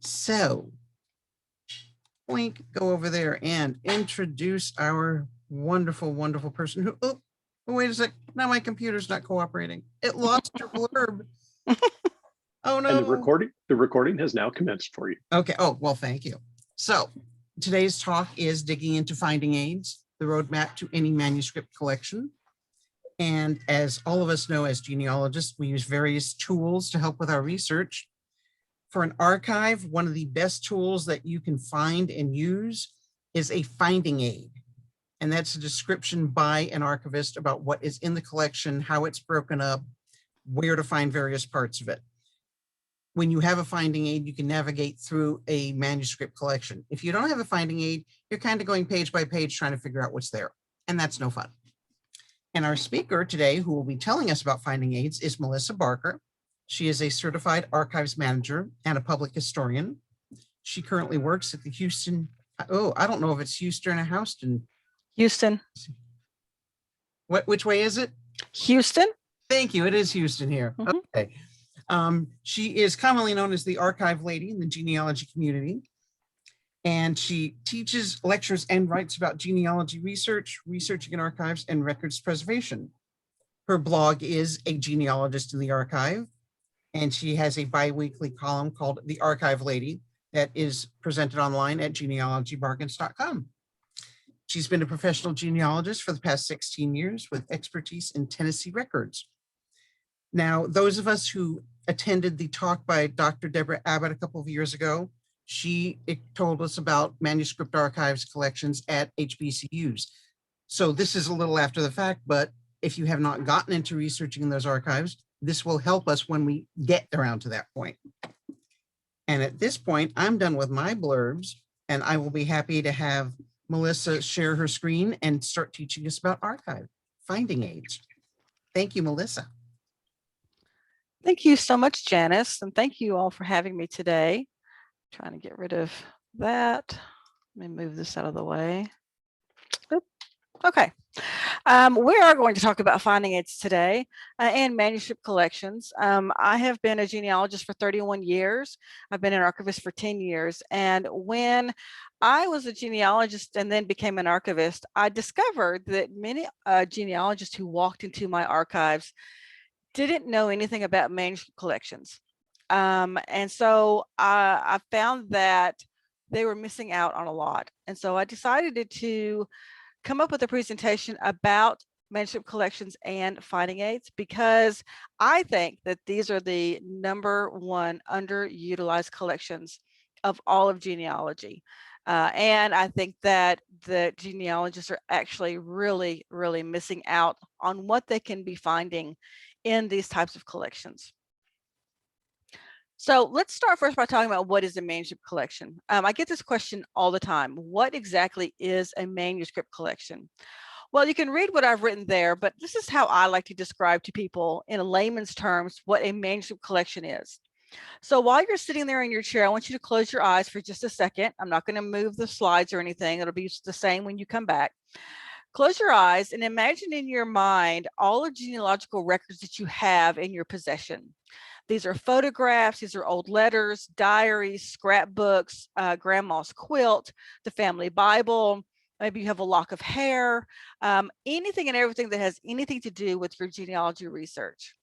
So, Blink, go over there and introduce our wonderful, wonderful person who, oh, wait a sec. Now my computer's not cooperating. It lost your blurb. Oh no. And the recording has now commenced for you. Okay. Oh, well, thank you. So today's talk is digging into finding aids, the roadmap to any manuscript collection. And as all of us know, as genealogists, we use various tools to help with our research. For an archive, one of the best tools that you can find and use is a finding aid. And that's a description by an archivist about what is in the collection, how it's broken up, where to find various parts of it. When you have a finding aid, you can navigate through a manuscript collection. If you don't have a finding aid, you're kind of going page by page trying to figure out what's there, and that's no fun. And our speaker today, who will be telling us about finding aids, is Melissa Barker. She is a certified archives manager and a public historian. She currently works at the Houston, oh, I don't know if it's Houston or Houston. Houston. Which way is it? Houston. Thank you. It is Houston here. Mm-hmm. Okay. She is commonly known as the archive lady in the genealogy community. And she teaches, lectures, and writes about genealogy research, researching in archives, and records preservation. Her blog is A Genealogist in the Archive, and she has a biweekly column called The Archive Lady that is presented online at genealogybargains.com. She's been a professional genealogist for the past 16 years with expertise in Tennessee records. Now, those of us who attended the talk by Dr. Deborah Abbott a couple of years ago, she told us about manuscript archives collections at HBCUs. So this is a little after the fact, but if you have not gotten into researching in those archives, this will help us when we get around to that point. And at this point, I'm done with my blurbs, and I will be happy to have Melissa share her screen and start teaching us about archive finding aids. Thank you, Melissa. Thank you so much, Janice, and thank you all for having me today. Trying to get rid of that. Let me move this out of the way. Oop. Okay. We are going to talk about finding aids today and manuscript collections. I have been a genealogist for 31 years. I've been an archivist for 10 years. And when I was a genealogist and then became an archivist, I discovered that many genealogists who walked into my archives didn't know anything about manuscript collections. And so I found that they were missing out on a lot. And so I decided to come up with a presentation about manuscript collections and finding aids, because I think that these are the #1 underutilized collections of all of genealogy. And I think that the genealogists are actually really, really missing out on what they can be finding in these types of collections. So let's start first by talking about what is a manuscript collection. I get this question all the time. What exactly is a manuscript collection? Well, you can read what I've written there, but this is how I like to describe to people in layman's terms what a manuscript collection is. So while you're sitting there in your chair, I want you to close your eyes for just a second. I'm not going to move the slides or anything. It'll be the same when you come back. Close your eyes and imagine in your mind all the genealogical records that you have in your possession. These are photographs, these are old letters, diaries, scrapbooks, grandma's quilt, the family Bible, maybe you have a lock of hair, anything and everything that has anything to do with your genealogy research.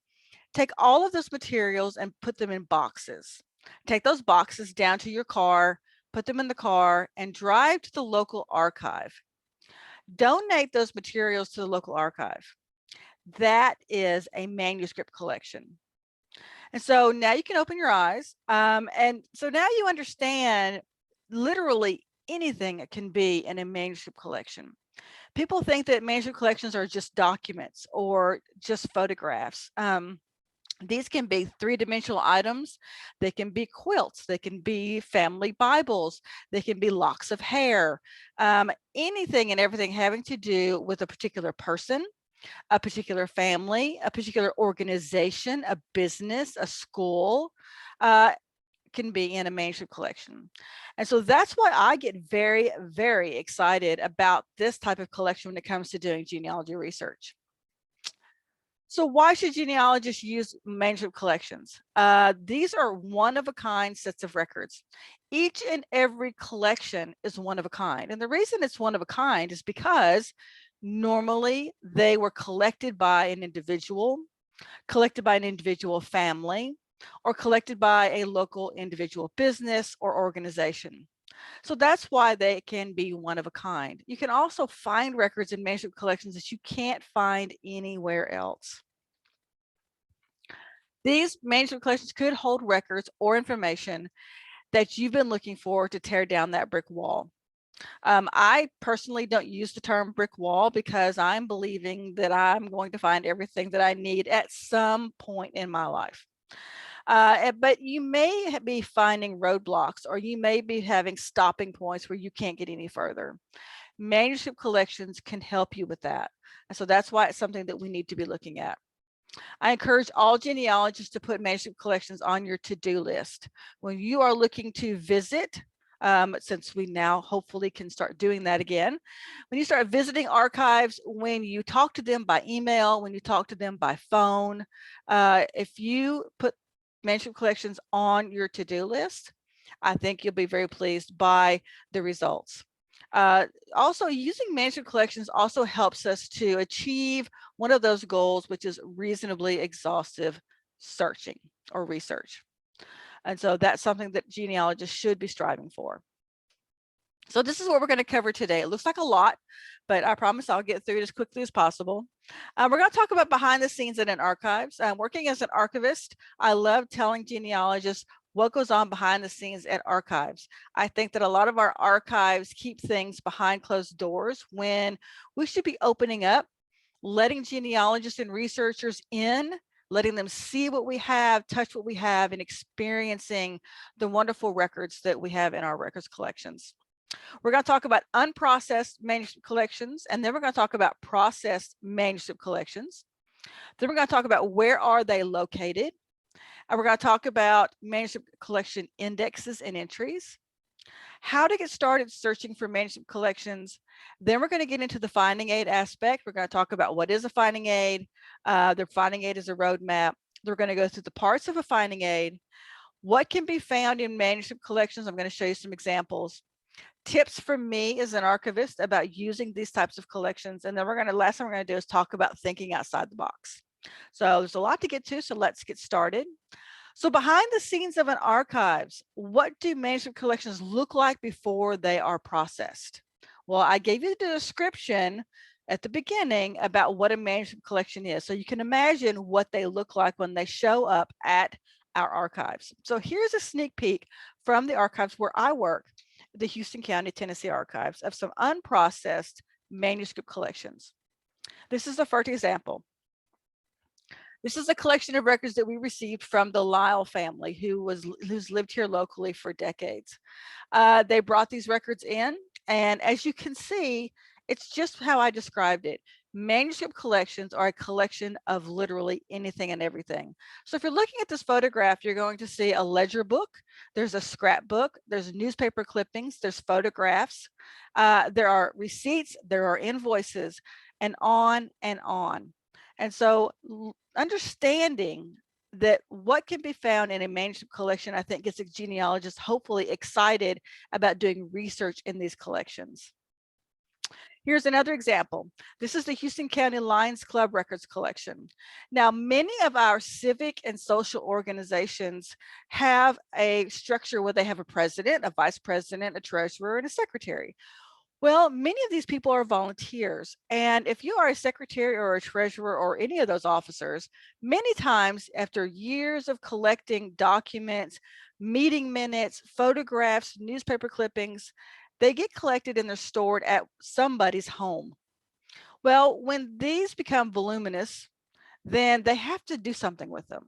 Take all of those materials and put them in boxes. Take those boxes down to your car, put them in the car, and drive to the local archive. Donate those materials to the local archive. That is a manuscript collection. And so now you can open your eyes. And so now you understand literally anything can be in a manuscript collection. People think that manuscript collections are just documents or just photographs. These can be three-dimensional items. They can be quilts. They can be family Bibles. They can be locks of hair. Anything and everything having to do with a particular person, a particular family, a particular organization, a business, a school, can be in a manuscript collection. And so that's why I get very, very excited about this type of collection when it comes to doing genealogy research. So why should genealogists use manuscript collections? These are one-of-a-kind sets of records. Each and every collection is one of a kind. And the reason it's one of a kind is because normally they were collected by an individual, collected by an individual family, or collected by a local individual business or organization. So that's why they can be one of a kind. You can also find records in manuscript collections that you can't find anywhere else. These manuscript collections could hold records or information that you've been looking for to tear down that brick wall. I personally don't use the term brick wall because I'm believing that I'm going to find everything that I need at some point in my life. But you may be finding roadblocks, or you may be having stopping points where you can't get any further. Manuscript collections can help you with that. And so that's why it's something that we need to be looking at. I encourage all genealogists to put manuscript collections on your to-do list. When you are looking to visit, since we now hopefully can start doing that again, when you start visiting archives, when you talk to them by email, when you talk to them by phone, if you put manuscript collections on your to-do list, I think you'll be very pleased by the results. Also, using manuscript collections also helps us to achieve one of those goals, which is reasonably exhaustive searching or research. And so that's something that genealogists should be striving for. So this is what we're going to cover today. It looks like a lot, but I promise I'll get through it as quickly as possible. We're going to talk about behind the scenes in an archives. Working as an archivist, I love telling genealogists what goes on behind the scenes at archives. I think that a lot of our archives keep things behind closed doors when we should be opening up, letting genealogists and researchers in, letting them see what we have, touch what we have, and experiencing the wonderful records that we have in our records collections. We're going to talk about unprocessed manuscript collections, and then we're going to talk about processed manuscript collections. Then we're going to talk about where are they located. And we're going to talk about manuscript collection indexes and entries, how to get started searching for manuscript collections. Then we're going to get into the finding aid aspect. We're going to talk about what is a finding aid. The finding aid is a roadmap. We're going to go through the parts of a finding aid, what can be found in manuscript collections. I'm going to show you some examples. Tips from me as an archivist about using these types of collections. And then last thing we're going to do is talk about thinking outside the box. So there's a lot to get to, so let's get started. So behind the scenes of an archives, what do manuscript collections look like before they are processed? Well, I gave you the description at the beginning about what a manuscript collection is. So you can imagine what they look like when they show up at our archives. So here's a sneak peek from the archives where I work, the Houston County, Tennessee archives, of some unprocessed manuscript collections. This is the first example. This is a collection of records that we received from the Lyle family, who's lived here locally for decades. They brought these records in, and as you can see, it's just how I described it. Manuscript collections are a collection of literally anything and everything. So if you're looking at this photograph, you're going to see a ledger book, there's a scrapbook, there's newspaper clippings, there's photographs, there are receipts, there are invoices, and on and on. And so understanding that what can be found in a manuscript collection, I think gets a genealogist hopefully excited about doing research in these collections. Here's another example. This is the Houston County Lions Club Records Collection. Now, many of our civic and social organizations have a structure where they have a president, a vice president, a treasurer, and a secretary. Well, many of these people are volunteers. And if you are a secretary or a treasurer or any of those officers, many times after years of collecting documents, meeting minutes, photographs, newspaper clippings, they get collected and they're stored at somebody's home. Well, when these become voluminous, then they have to do something with them.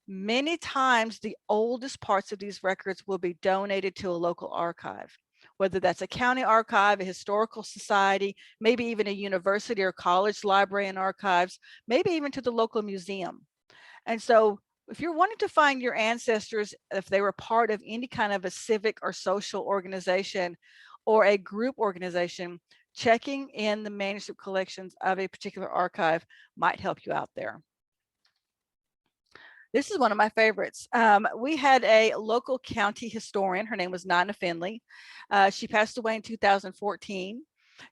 Many times the oldest parts of these records will be donated to a local archive, whether that's a county archive, a historical society, maybe even a university or college library and archives, maybe even to the local museum. And so if you're wanting to find your ancestors, if they were part of any kind of a civic or social organization or a group organization, checking in the manuscript collections of a particular archive might help you out there. This is one of my favorites. We had a local county historian. Her name was Nina Finley. She passed away in 2014.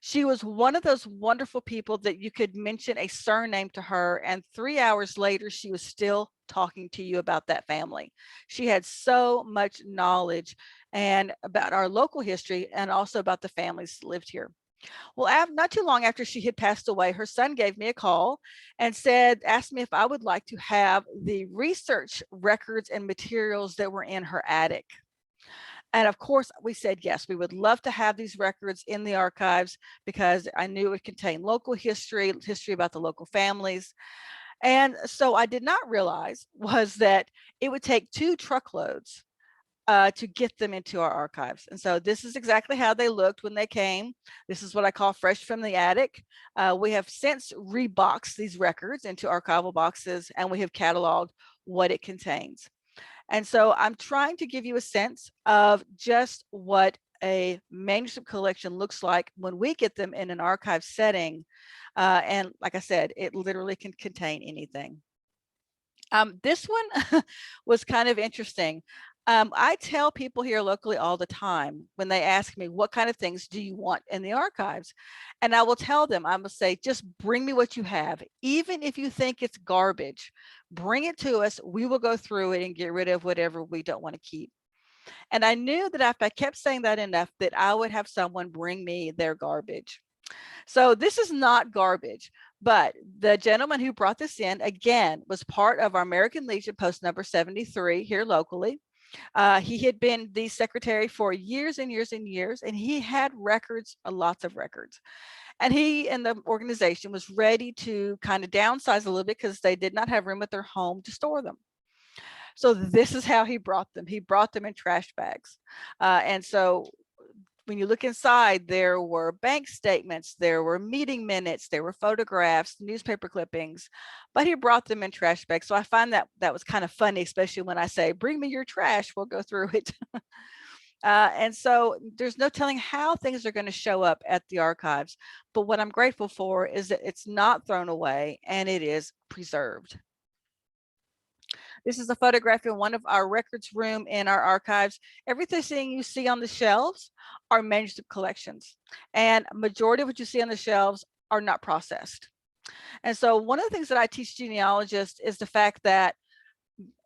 She was one of those wonderful people that you could mention a surname to her, and 3 hours later, she was still talking to you about that family. She had so much knowledge and about our local history and also about the families that lived here. Well, not too long after she had passed away, her son gave me a call and asked me if I would like to have the research records and materials that were in her attic. And of course, we said yes, we would love to have these records in the archives because I knew it would contain local history about the local families. And so I did not realize was that it would take 2 truckloads to get them into our archives. And so this is exactly how they looked when they came. This is what I call fresh from the attic. We have since reboxed these records into archival boxes, and we have cataloged what it contains. And so I'm trying to give you a sense of just what a manuscript collection looks like when we get them in an archive setting. And like I said, it literally can contain anything. This one was kind of interesting. I tell people here locally all the time when they ask me, what kind of things do you want in the archives? And I will tell them, I will say, just bring me what you have. Even if you think it's garbage, bring it to us. We will go through it and get rid of whatever we don't want to keep. And I knew that if I kept saying that enough, that I would have someone bring me their garbage. So this is not garbage, but the gentleman who brought this in, again, was part of our American Legion post number 73 here locally. He had been the secretary for years and years and years, and he had records, lots of records. And he and the organization was ready to kind of downsize a little bit because they did not have room at their home to store them. So this is how he brought them. He brought them in trash bags. And so when you look inside, there were bank statements, there were meeting minutes, there were photographs, newspaper clippings, but he brought them in trash bags. So I find that was kind of funny, especially when I say, bring me your trash, we'll go through it. And so there's no telling how things are going to show up at the archives. But what I'm grateful for is that it's not thrown away and it is preserved. This is a photograph in one of our records room in our archives. Everything you see on the shelves are manuscript collections, and majority of what you see on the shelves are not processed. And so one of the things that I teach genealogists is the fact that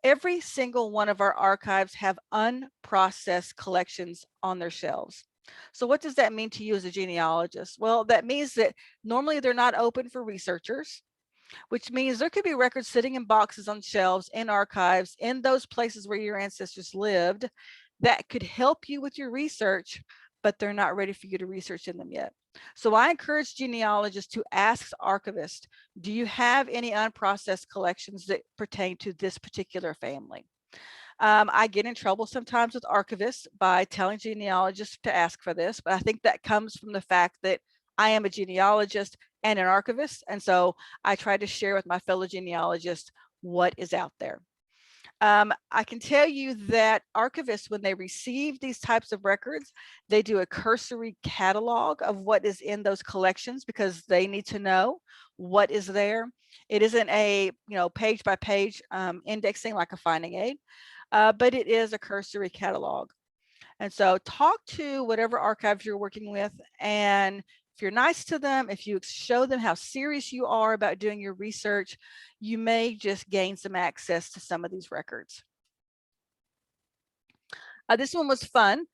every single one of our archives have unprocessed collections on their shelves. So what does that mean to you as a genealogist? Well, that means that normally they're not open for researchers, which means there could be records sitting in boxes on shelves, in archives, in those places where your ancestors lived that could help you with your research, but they're not ready for you to research in them yet. So I encourage genealogists to ask archivists, do you have any unprocessed collections that pertain to this particular family? I get in trouble sometimes with archivists by telling genealogists to ask for this, but I think that comes from the fact that I am a genealogist and an archivist. And so I try to share with my fellow genealogists what is out there. I can tell you that archivists, when they receive these types of records, they do a cursory catalog of what is in those collections because they need to know what is there. It isn't a page by page indexing like a finding aid, but it is a cursory catalog. And so talk to whatever archives you're working with, and if you're nice to them, if you show them how serious you are about doing your research, you may just gain some access to some of these records. This one was fun.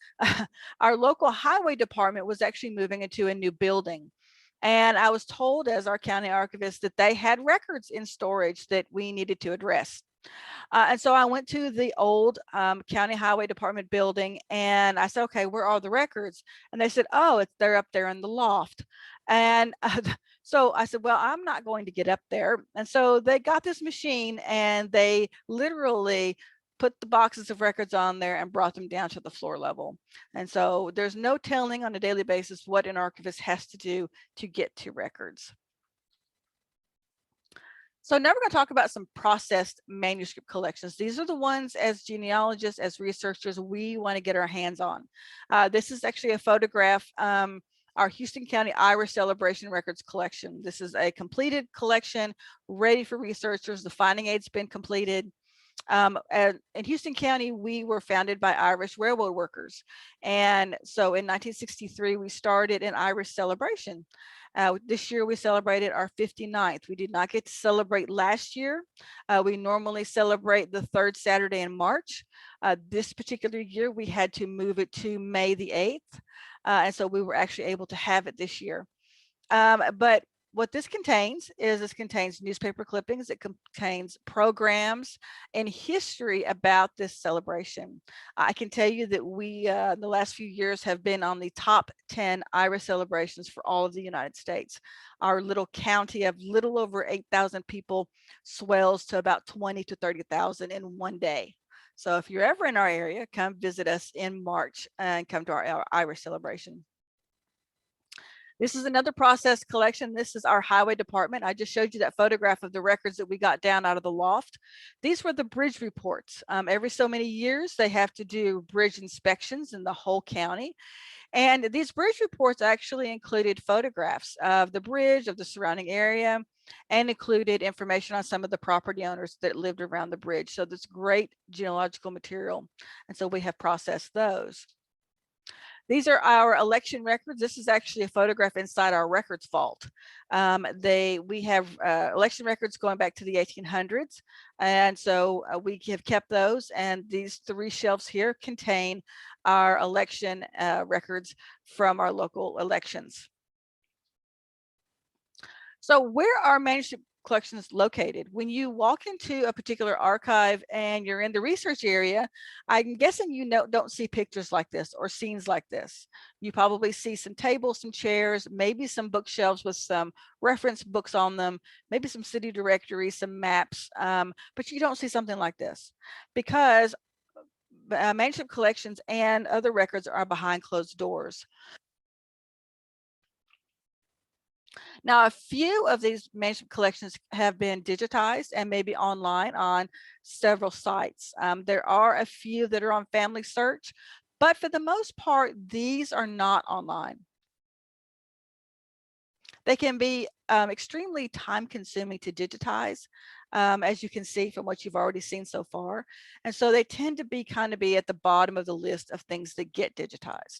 Our local highway department was actually moving into a new building. And I was told as our county archivist that they had records in storage that we needed to address. And so I went to the old county highway department building and I said, okay, where are the records? And they said, oh, they're up there in the loft. And so I said, well, I'm not going to get up there. And so they got this machine and they literally put the boxes of records on there and brought them down to the floor level. And so there's no telling on a daily basis what an archivist has to do to get to records. So now we're going to talk about some processed manuscript collections. These are the ones as genealogists, as researchers, we want to get our hands on. This is actually a photograph, our Houston County Irish Celebration Records collection. This is a completed collection ready for researchers. The finding aid's been completed. In Houston County, we were founded by Irish railroad workers. And so in 1963, we started an Irish celebration. This year we celebrated our 59th. We did not get to celebrate last year. We normally celebrate the third Saturday in March. This particular year, we had to move it to May the 8th. And so we were actually able to have it this year. But what this contains is this contains newspaper clippings, it contains programs and history about this celebration. I can tell you that we, in the last few years, have been on the top 10 Irish celebrations for all of the United States. Our little county of little over 8,000 people swells to about 20 to 30,000 in one day. So if you're ever in our area, come visit us in March and come to our Irish celebration. This is another process collection. This is our highway department. I just showed you that photograph of the records that we got down out of the loft. These were the bridge reports. Every so many years, they have to do bridge inspections in the whole county. And these bridge reports actually included photographs of the bridge, of the surrounding area, and included information on some of the property owners that lived around the bridge. So this great genealogical material. And so we have processed those. These are our election records. This is actually a photograph inside our records vault. We have election records going back to the 1800s. And so we have kept those. And these 3 shelves here contain our election records from our local elections. So where are manuscript collections located? When you walk into a particular archive and you're in the research area, I'm guessing you don't see pictures like this or scenes like this. You probably see some tables, some chairs, maybe some bookshelves with some reference books on them, maybe some city directories, some maps, but you don't see something like this because manuscript collections and other records are behind closed doors. Now, a few of these manuscript collections have been digitized and maybe online on several sites. There are a few that are on Family Search, but for the most part, these are not online. They can be extremely time consuming to digitize, as you can see from what you've already seen so far. And so they tend to be at the bottom of the list of things that get digitized.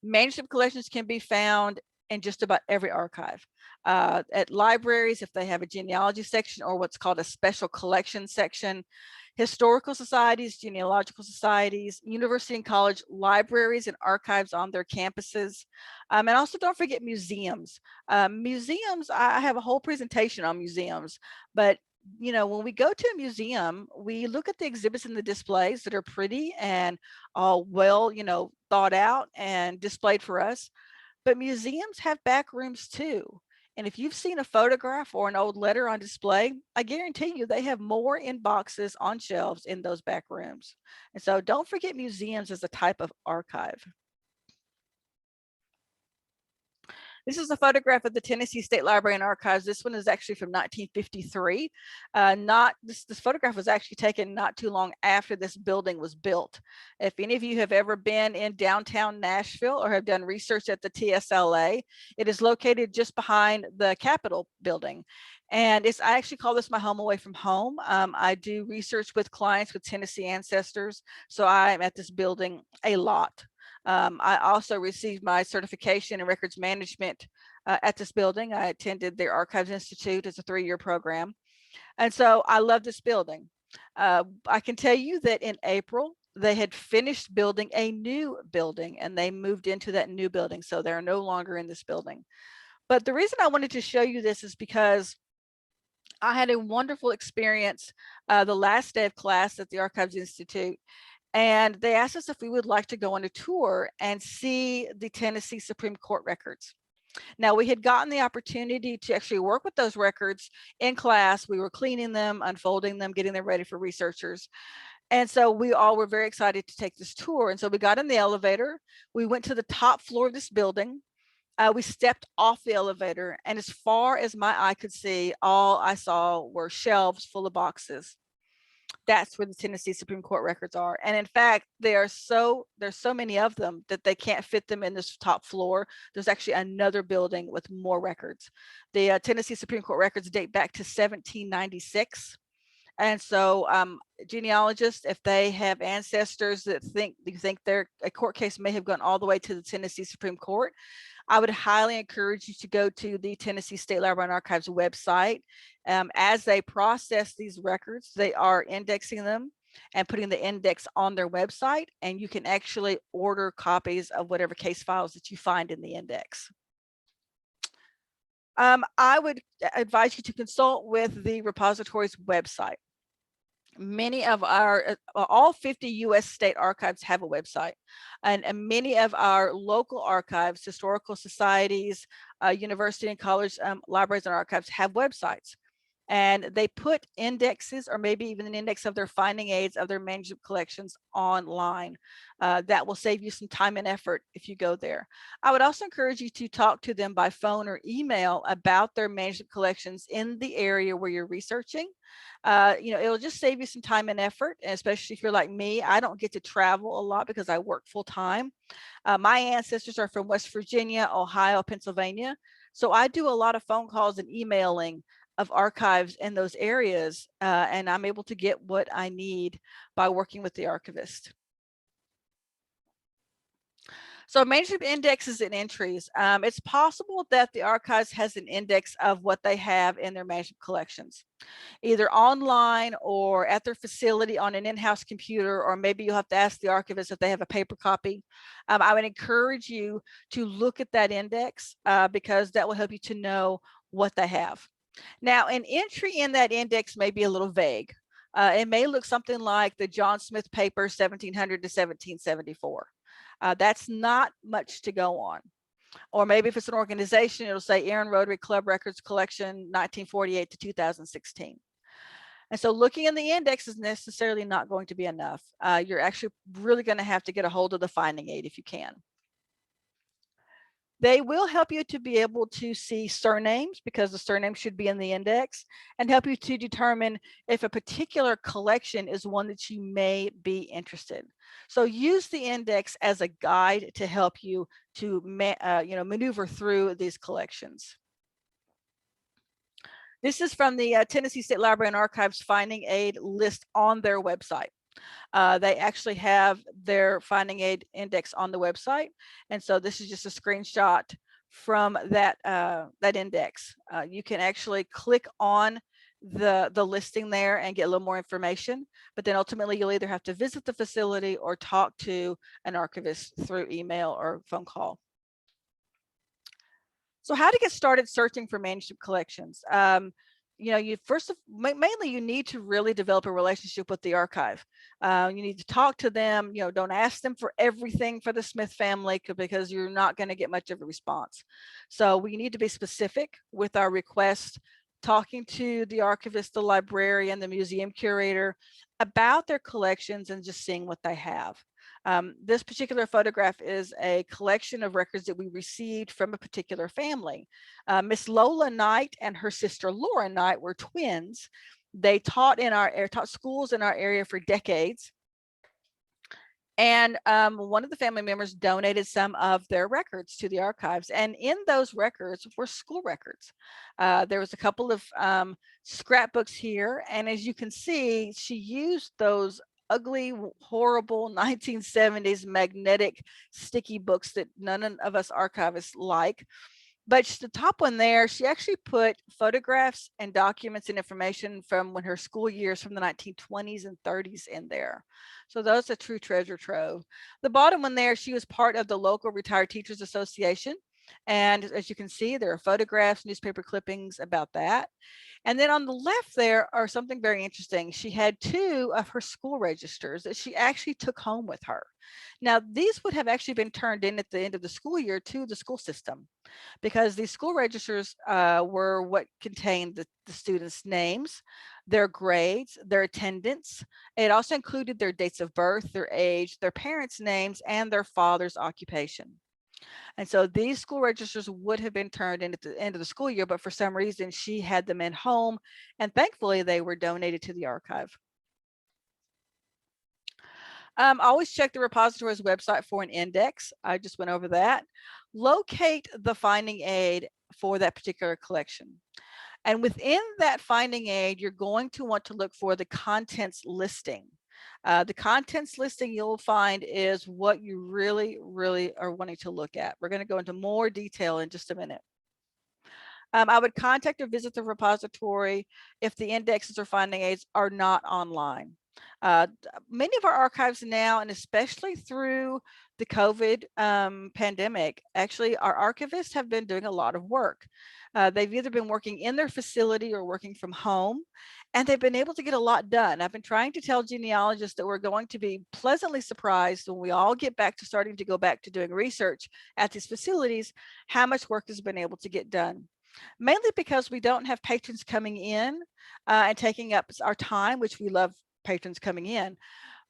Manuscript collections can be found in just about every archive. At libraries, if they have a genealogy section or what's called a special collection section, historical societies, genealogical societies, university and college libraries and archives on their campuses. And also don't forget museums. Museums, I have a whole presentation on museums, but when we go to a museum, we look at the exhibits and the displays that are pretty and all well, thought out and displayed for us. But museums have back rooms too. And if you've seen a photograph or an old letter on display, I guarantee you they have more in boxes on shelves in those back rooms. And so don't forget museums as a type of archive. This is a photograph of the Tennessee State Library and Archives. This one is actually from 1953. This photograph was actually taken not too long after this building was built. If any of you have ever been in downtown Nashville or have done research at the TSLA, it is located just behind the Capitol building. And I actually call this my home away from home. I do research with clients with Tennessee ancestors, so I'm at this building a lot. I also received my certification in records management at this building. I attended their Archives Institute as a 3-year program. And so I love this building. I can tell you that in April, they had finished building a new building and they moved into that new building. So they're no longer in this building. But the reason I wanted to show you this is because I had a wonderful experience the last day of class at the Archives Institute. And they asked us if we would like to go on a tour and see the Tennessee Supreme Court records. Now, we had gotten the opportunity to actually work with those records in class. We were cleaning them, unfolding them, getting them ready for researchers. And so we all were very excited to take this tour. And so we got in the elevator. We went to the top floor of this building. We stepped off the elevator. And as far as my eye could see, all I saw were shelves full of boxes. That's where the Tennessee Supreme Court records are. And in fact, there's so many of them that they can't fit them in this top floor. There's actually another building with more records. The Tennessee Supreme Court records date back to 1796. And so genealogists, if they have ancestors that you think their a court case may have gone all the way to the Tennessee Supreme Court, I would highly encourage you to go to the Tennessee State Library and Archives website. As they process these records, they are indexing them and putting the index on their website, and you can actually order copies of whatever case files that you find in the index. I would advise you to consult with the repository's website. Many of our, all 50 US state archives have a website, and many of our local archives, historical societies, university and college libraries and archives have websites. And they put indexes, or maybe even an index of their finding aids of their manuscript collections online. That will save you some time and effort if you go there. I would also encourage you to talk to them by phone or email about their manuscript collections in the area where you're researching. It'll just save you some time and effort, and especially if you're like me. I don't get to travel a lot because I work full time. My ancestors are from West Virginia, Ohio, Pennsylvania. So I do a lot of phone calls and emailing of archives in those areas, and I'm able to get what I need by working with the archivist. So manuscript indexes and entries. It's possible that the archives has an index of what they have in their manuscript collections, either online or at their facility on an in-house computer, or maybe you'll have to ask the archivist if they have a paper copy. I would encourage you to look at that index because that will help you to know what they have. Now, an entry in that index may be a little vague. It may look something like the John Smith paper 1700 to 1774. That's not much to go on. Or maybe if it's an organization, it'll say Aaron Rotary Club Records Collection 1948 to 2016. And so looking in the index is necessarily not going to be enough. You're actually really going to have to get a hold of the finding aid if you can. They will help you to be able to see surnames, because the surname should be in the index, and help you to determine if a particular collection is one that you may be interested. So use the index as a guide to help you to maneuver through these collections. This is from the Tennessee State Library and Archives finding aid list on their website. They actually have their finding aid index on the website. And so this is just a screenshot from that, that index. You can actually click on the listing there and get a little more information, but then ultimately you'll either have to visit the facility or talk to an archivist through email or phone call. So how to get started searching for manuscript collections. You mainly you need to really develop a relationship with the archive. You need to talk to them. Don't ask them for everything for the Smith family, because you're not going to get much of a response. So we need to be specific with our request, talking to the archivist, the librarian, the museum curator about their collections and just seeing what they have. This particular photograph is a collection of records that we received from a particular family. Miss Lola Knight and her sister Laura Knight were twins. They taught schools in our area for decades. And one of the family members donated some of their records to the archives. And in those records were school records. There was a couple of scrapbooks here. And as you can see, she used those ugly, horrible 1970s magnetic sticky books that none of us archivists like. But the top one there, she actually put photographs and documents and information from when her school years from the 1920s and 30s in there. So that's a true treasure trove. The bottom one there, she was part of the local Retired Teachers Association. And as you can see, there are photographs, newspaper clippings about that. And then on the left there are something very interesting. She had 2 of her school registers that she actually took home with her. Now, these would have actually been turned in at the end of the school year to the school system, because these school registers were what contained the students' names, their grades, their attendance. It also included their dates of birth, their age, their parents' names, and their father's occupation. And so these school registers would have been turned in at the end of the school year, but for some reason she had them in home, and thankfully they were donated to the archive. Always check the repository's website for an index. I just went over that. Locate the finding aid for that particular collection. And within that finding aid, you're going to want to look for the contents listing. The contents listing you'll find is what you really, really are wanting to look at. We're going to go into more detail in just a minute. I would contact or visit the repository if the indexes or finding aids are not online. Many of our archives now, and especially through the COVID pandemic, actually our archivists have been doing a lot of work. They've either been working in their facility or working from home, and they've been able to get a lot done. I've been trying to tell genealogists that we're going to be pleasantly surprised when we all get back to starting to go back to doing research at these facilities, how much work has been able to get done. Mainly because we don't have patrons coming in and taking up our time, which we love patrons coming in.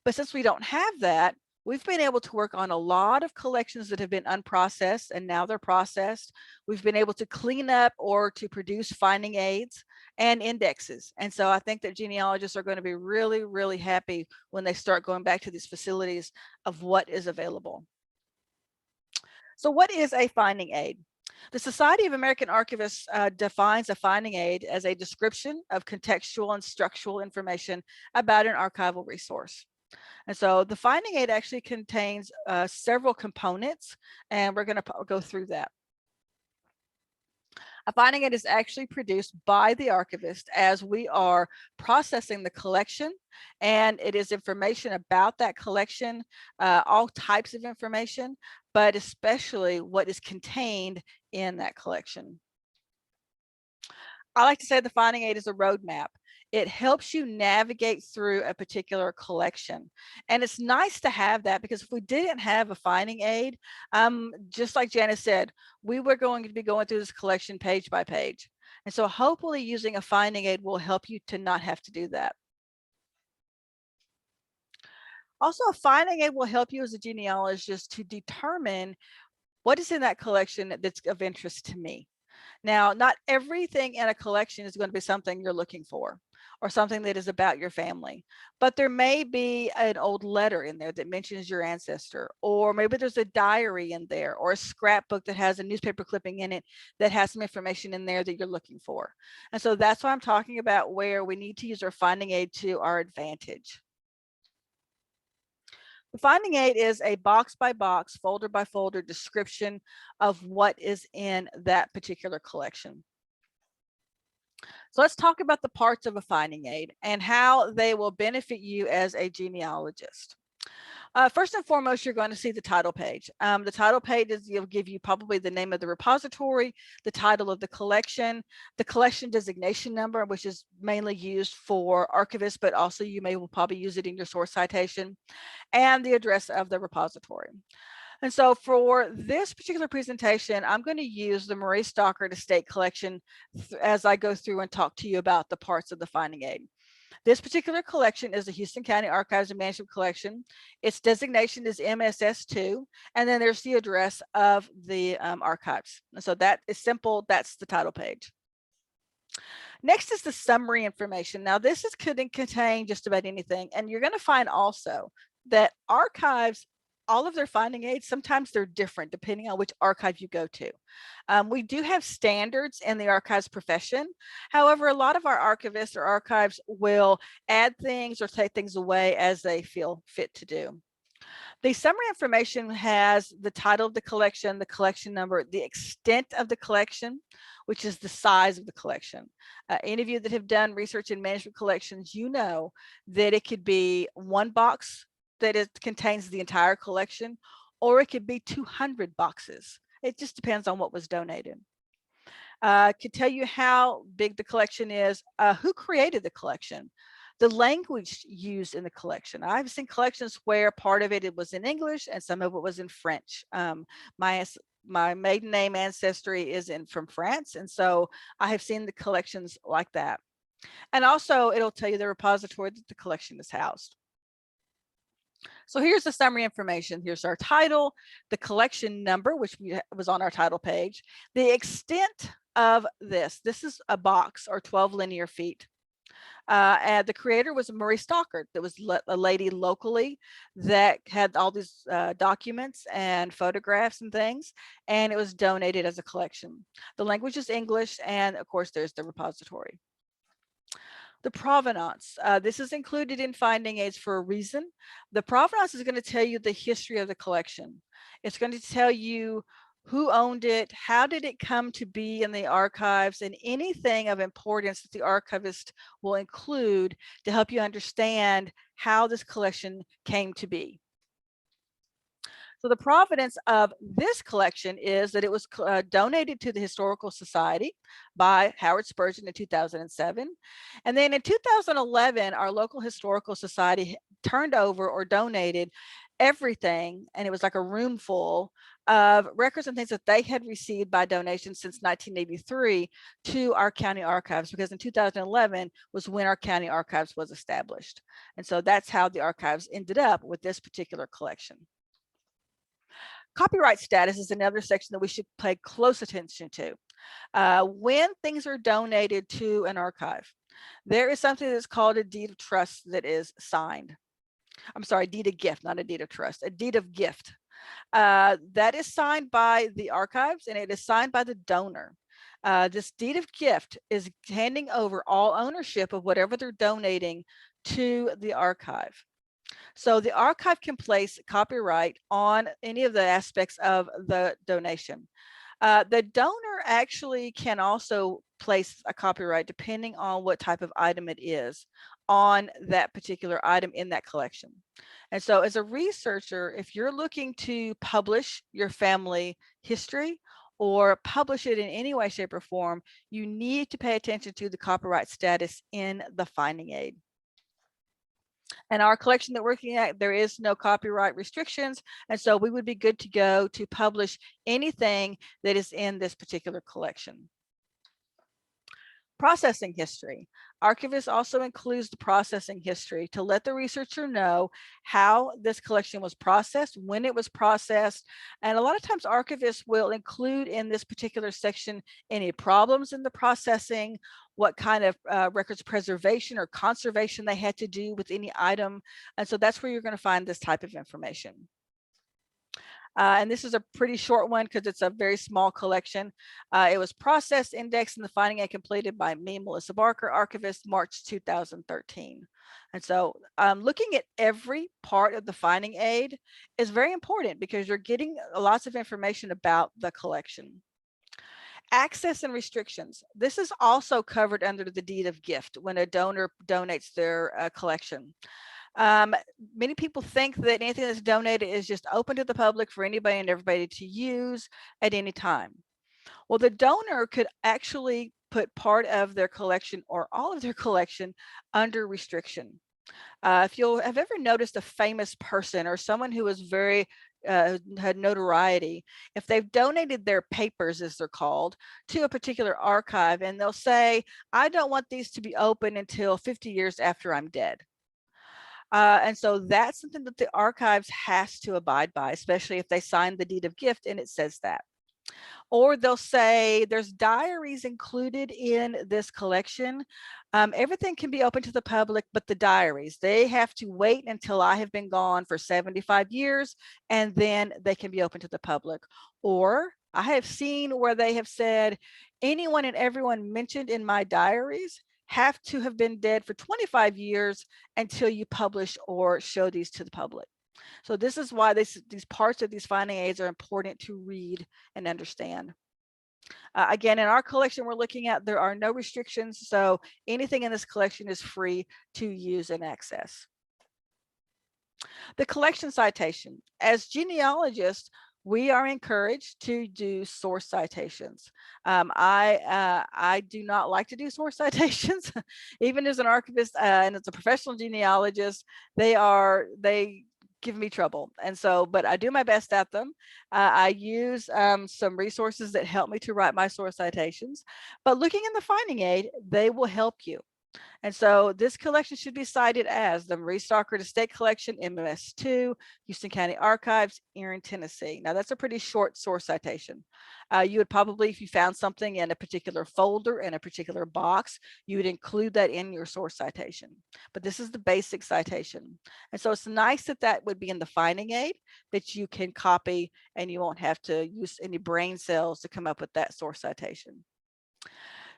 But since we don't have that, we've been able to work on a lot of collections that have been unprocessed and now they're processed. We've been able to clean up or to produce finding aids and indexes. And so I think that genealogists are going to be really, really happy when they start going back to these facilities of what is available. So what is a finding aid? The Society of American Archivists defines a finding aid as a description of contextual and structural information about an archival resource. And so the finding aid actually contains several components, and we're going to go through that. A finding aid is actually produced by the archivist as we are processing the collection, and it is information about that collection, all types of information, but especially what is contained in that collection. I like to say the finding aid is a roadmap. It helps you navigate through a particular collection. And it's nice to have that, because if we didn't have a finding aid, just like Janice said, we were going to be going through this collection page by page. And so hopefully using a finding aid will help you to not have to do that. Also, a finding aid will help you as a genealogist to determine what is in that collection that's of interest to me. Now, not everything in a collection is going to be something you're looking for or something that is about your family, but there may be an old letter in there that mentions your ancestor, or maybe there's a diary in there, or a scrapbook that has a newspaper clipping in it that has some information in there that you're looking for. And so that's why I'm talking about where we need to use our finding aid to our advantage. The finding aid is a box by box, folder by folder description of what is in that particular collection. So let's talk about the parts of a finding aid and how they will benefit you as a genealogist. First and foremost, you're going to see the title page. The title page will give you probably the name of the repository, the title of the collection designation number, which is mainly used for archivists, but also you will probably use it in your source citation, and the address of the repository. And so for this particular presentation, I'm going to use the Marie Stalker Estate Collection as I go through and talk to you about the parts of the finding aid. This particular collection is the Houston County Archives and Manuscript Collection. Its designation is MSS2, and then there's the address of the archives. And so that is simple. That's the title page. Next is the summary information. Now this could contain just about anything, and you're going to find also that archives, all of their finding aids, sometimes they're different depending on which archive you go to. We do have standards in the archives profession. However, a lot of our archivists or archives will add things or take things away as they feel fit to do. The summary information has the title of the collection number, the extent of the collection, which is the size of the collection. Any of you that have done research in manuscript collections, you know that it could be one box that it contains the entire collection, or it could be 200 boxes. It just depends on what was donated. Could tell you how big the collection is, who created the collection, the language used in the collection. I've seen collections where part of it was in English and some of it was in French. My maiden name Ancestry is from France, and so I have seen the collections like that. And also it'll tell you the repository that the collection is housed. So here's the summary information. Here's our title, the collection number, which was on our title page, the extent of this is a box or 12 linear feet. And the creator was Murray Stalker. That was a lady locally that had all these documents and photographs and things, and it was donated as a collection. The language is English, and of course there's the repository. The provenance. This is included in finding aids for a reason. The provenance is going to tell you the history of the collection. It's going to tell you who owned it, how did it come to be in the archives, and anything of importance that the archivist will include to help you understand how this collection came to be. So the provenance of this collection is that it was donated to the Historical Society by Howard Spurgeon in 2007. And then in 2011, our local Historical Society turned over or donated everything, and it was like a room full of records and things that they had received by donation since 1983 to our county archives, because in 2011 was when our county archives was established. And so that's how the archives ended up with this particular collection. Copyright status is another section that we should pay close attention to. When things are donated to an archive, there is something that's called a deed of trust that is signed. I'm sorry, deed of gift, not a deed of trust, a deed of gift. That is signed by the archives, and it is signed by the donor. This deed of gift is handing over all ownership of whatever they're donating to the archive. So the archive can place copyright on any of the aspects of the donation. The donor actually can also place a copyright depending on what type of item it is on that particular item in that collection. And so as a researcher, if you're looking to publish your family history or publish it in any way, shape, or form, you need to pay attention to the copyright status in the finding aid. And our collection that we're looking at, there is no copyright restrictions. And so we would be good to go to publish anything that is in this particular collection. Processing history. Archivist also includes the processing history to let the researcher know how this collection was processed, when it was processed. And a lot of times archivists will include in this particular section any problems in the processing, what kind of records preservation or conservation they had to do with any item. And so that's where you're going to find this type of information. And this is a pretty short one because it's a very small collection. It was processed, indexed, and the finding aid completed by me, Melissa Barker, archivist, March 2013. And so looking at every part of the finding aid is very important because you're getting lots of information about the collection. Access and restrictions. This is also covered under the deed of gift when a donor donates their collection. Many people think that anything that's donated is just open to the public for anybody and everybody to use at any time. Well, the donor could actually put part of their collection or all of their collection under restriction. If you have ever noticed a famous person or someone who was very had notoriety, if they've donated their papers, as they're called, to a particular archive, and they'll say, I don't want these to be open until 50 years after I'm dead. And so that's something that the archives has to abide by, especially if they sign the deed of gift and it says that. Or they'll say there's diaries included in this collection. Everything can be open to the public, but the diaries, they have to wait until I have been gone for 75 years, and then they can be open to the public. Or I have seen where they have said, anyone and everyone mentioned in my diaries have to have been dead for 25 years until you publish or show these to the public. So this is why these parts of these finding aids are important to read and understand. Again, in our collection we're looking at, there are no restrictions, so anything in this collection is free to use and access. The collection citation. As genealogists, we are encouraged to do source citations. I do not like to do source citations, even as an archivist and as a professional genealogist, they give me trouble. And so, but I do my best at them. I use some resources that help me to write my source citations, but looking in the finding aid, they will help you. And so this collection should be cited as the Marie Stalker Estate Collection, MMS2, Houston County Archives, Erin, Tennessee. Now that's a pretty short source citation. You would probably, if you found something in a particular folder, in a particular box, you would include that in your source citation. But this is the basic citation. And so it's nice that that would be in the finding aid that you can copy, and you won't have to use any brain cells to come up with that source citation.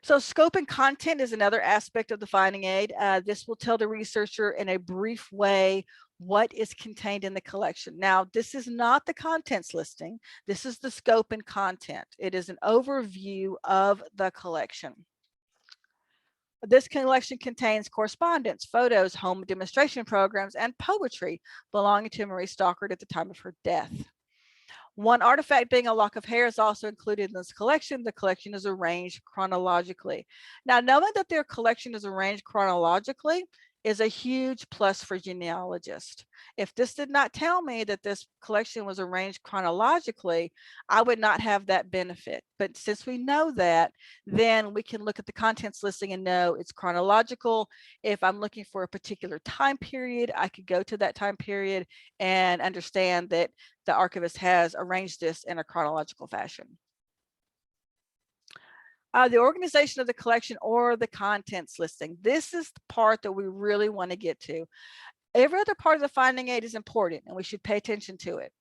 So scope and content is another aspect of the finding aid. This will tell the researcher in a brief way what is contained in the collection. Now, this is not the contents listing. This is the scope and content. It is an overview of the collection. This collection contains correspondence, photos, home demonstration programs, and poetry belonging to Marie Stalker at the time of her death. One artifact being a lock of hair is also included in this collection. The collection is arranged chronologically. Now, knowing that their collection is arranged chronologically is a huge plus for genealogists. If this did not tell me that this collection was arranged chronologically, I would not have that benefit. But since we know that, then we can look at the contents listing and know it's chronological. If I'm looking for a particular time period, I could go to that time period and understand that the archivist has arranged this in a chronological fashion. The organization of the collection or the contents listing. This is the part that we really want to get to. Every other part of the finding aid is important and we should pay attention to it.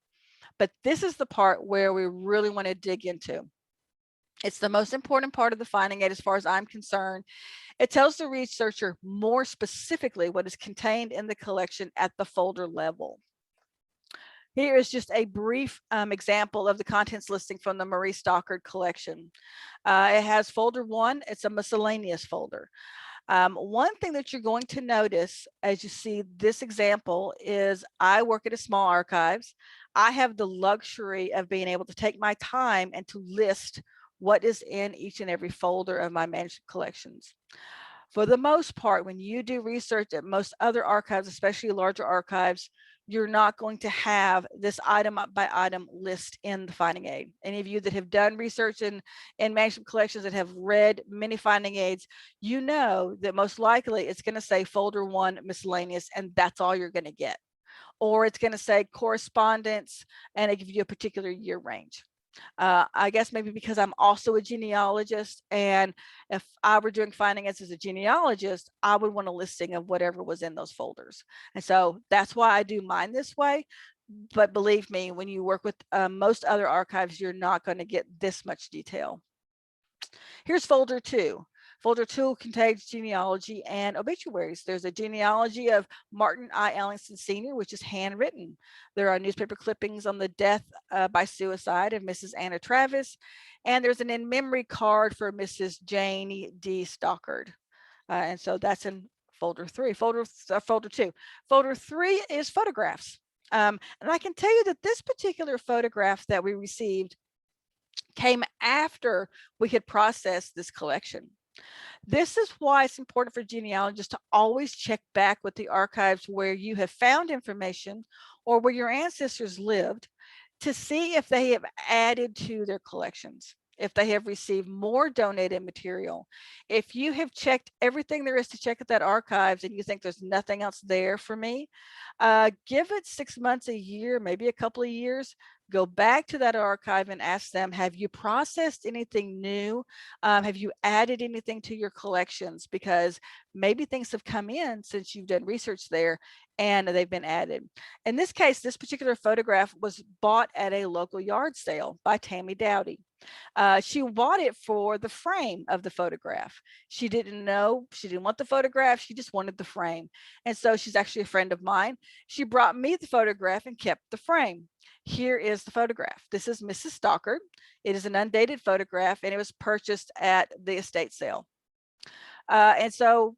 But this is the part where we really want to dig into. It's the most important part of the finding aid as far as I'm concerned. It tells the researcher more specifically what is contained in the collection at the folder level. Here is just a brief example of the contents listing from the Marie Stalker collection. It has folder 1, it's a miscellaneous folder. One thing that you're going to notice as you see this example is I work at a small archives. I have the luxury of being able to take my time and to list what is in each and every folder of my manuscript collections. For the most part, when you do research at most other archives, especially larger archives, you're not going to have this item by item list in the finding aid. Any of you that have done research in manuscript collections that have read many finding aids, you know that most likely it's going to say folder 1 miscellaneous, and that's all you're going to get. Or it's going to say correspondence, and it gives you a particular year range. I guess maybe because I'm also a genealogist, and if I were doing finding aids as a genealogist, I would want a listing of whatever was in those folders. And so that's why I do mine this way. But believe me, when you work with most other archives, you're not going to get this much detail. Here's folder 2. Folder 2 contains genealogy and obituaries. There's a genealogy of Martin I. Ellingson Sr., which is handwritten. There are newspaper clippings on the death by suicide of Mrs. Anna Travis, and there's an in-memory card for Mrs. Janie D. Stockard. And so that's in folder 3. Folder 2. Folder 3 is photographs. And I can tell you that this particular photograph that we received came after we had processed this collection. This is why it's important for genealogists to always check back with the archives where you have found information or where your ancestors lived to see if they have added to their collections, if they have received more donated material. If you have checked everything there is to check at that archives and you think there's nothing else there for me, give it 6 months, a year, maybe a couple of years. Go back to that archive and ask them, have you processed anything new? Have you added anything to your collections? Because maybe things have come in since you've done research there and they've been added. In this case, this particular photograph was bought at a local yard sale by Tammy Dowdy. She bought it for the frame of the photograph. She didn't want the photograph, she just wanted the frame. And so she's actually a friend of mine. She brought me the photograph and kept the frame. Here is the photograph. This is Mrs. Stalker. It is an undated photograph and it was purchased at the estate sale. And so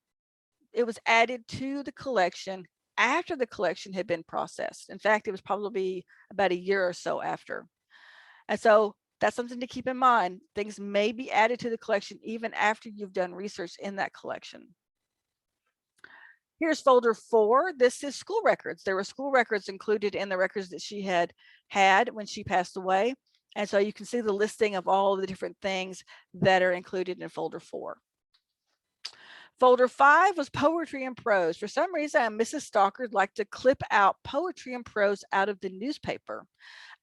it was added to the collection after the collection had been processed. In fact, it was probably about a year or so after. And so that's something to keep in mind. Things may be added to the collection even after you've done research in that collection. Here's folder 4. This is school records. There were school records included in the records that she had when she passed away. And so you can see the listing of all of the different things that are included in folder 4. Folder 5 was poetry and prose. For some reason, Mrs. Stalker liked to clip out poetry and prose out of the newspaper.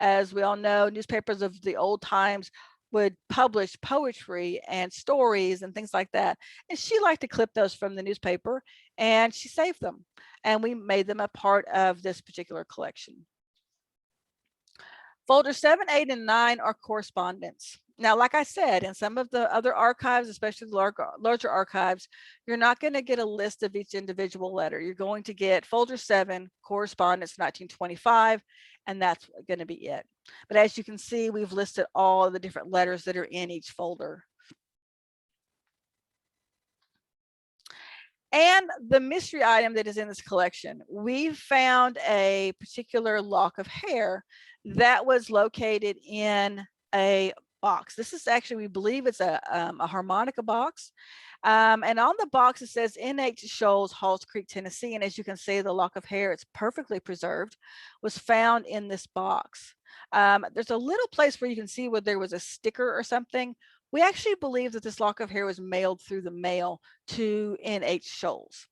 As we all know, newspapers of the old times would publish poetry and stories and things like that. And she liked to clip those from the newspaper, and she saved them. And we made them a part of this particular collection. Folder 7, 8, and 9 are correspondence. Now, like I said, in some of the other archives, especially the larger archives, you're not going to get a list of each individual letter. You're going to get folder 7, correspondence 1925, and that's going to be it. But as you can see, we've listed all the different letters that are in each folder. And the mystery item that is in this collection, we found a particular lock of hair that was located in a box. This is actually, we believe it's a harmonica box. And on the box, it says N.H. Shoals, Halls Creek, Tennessee. And as you can see, the lock of hair, it's perfectly preserved, was found in this box. There's a little place where you can see where there was a sticker or something. We actually believe that this lock of hair was mailed through the mail to N.H. Shoals.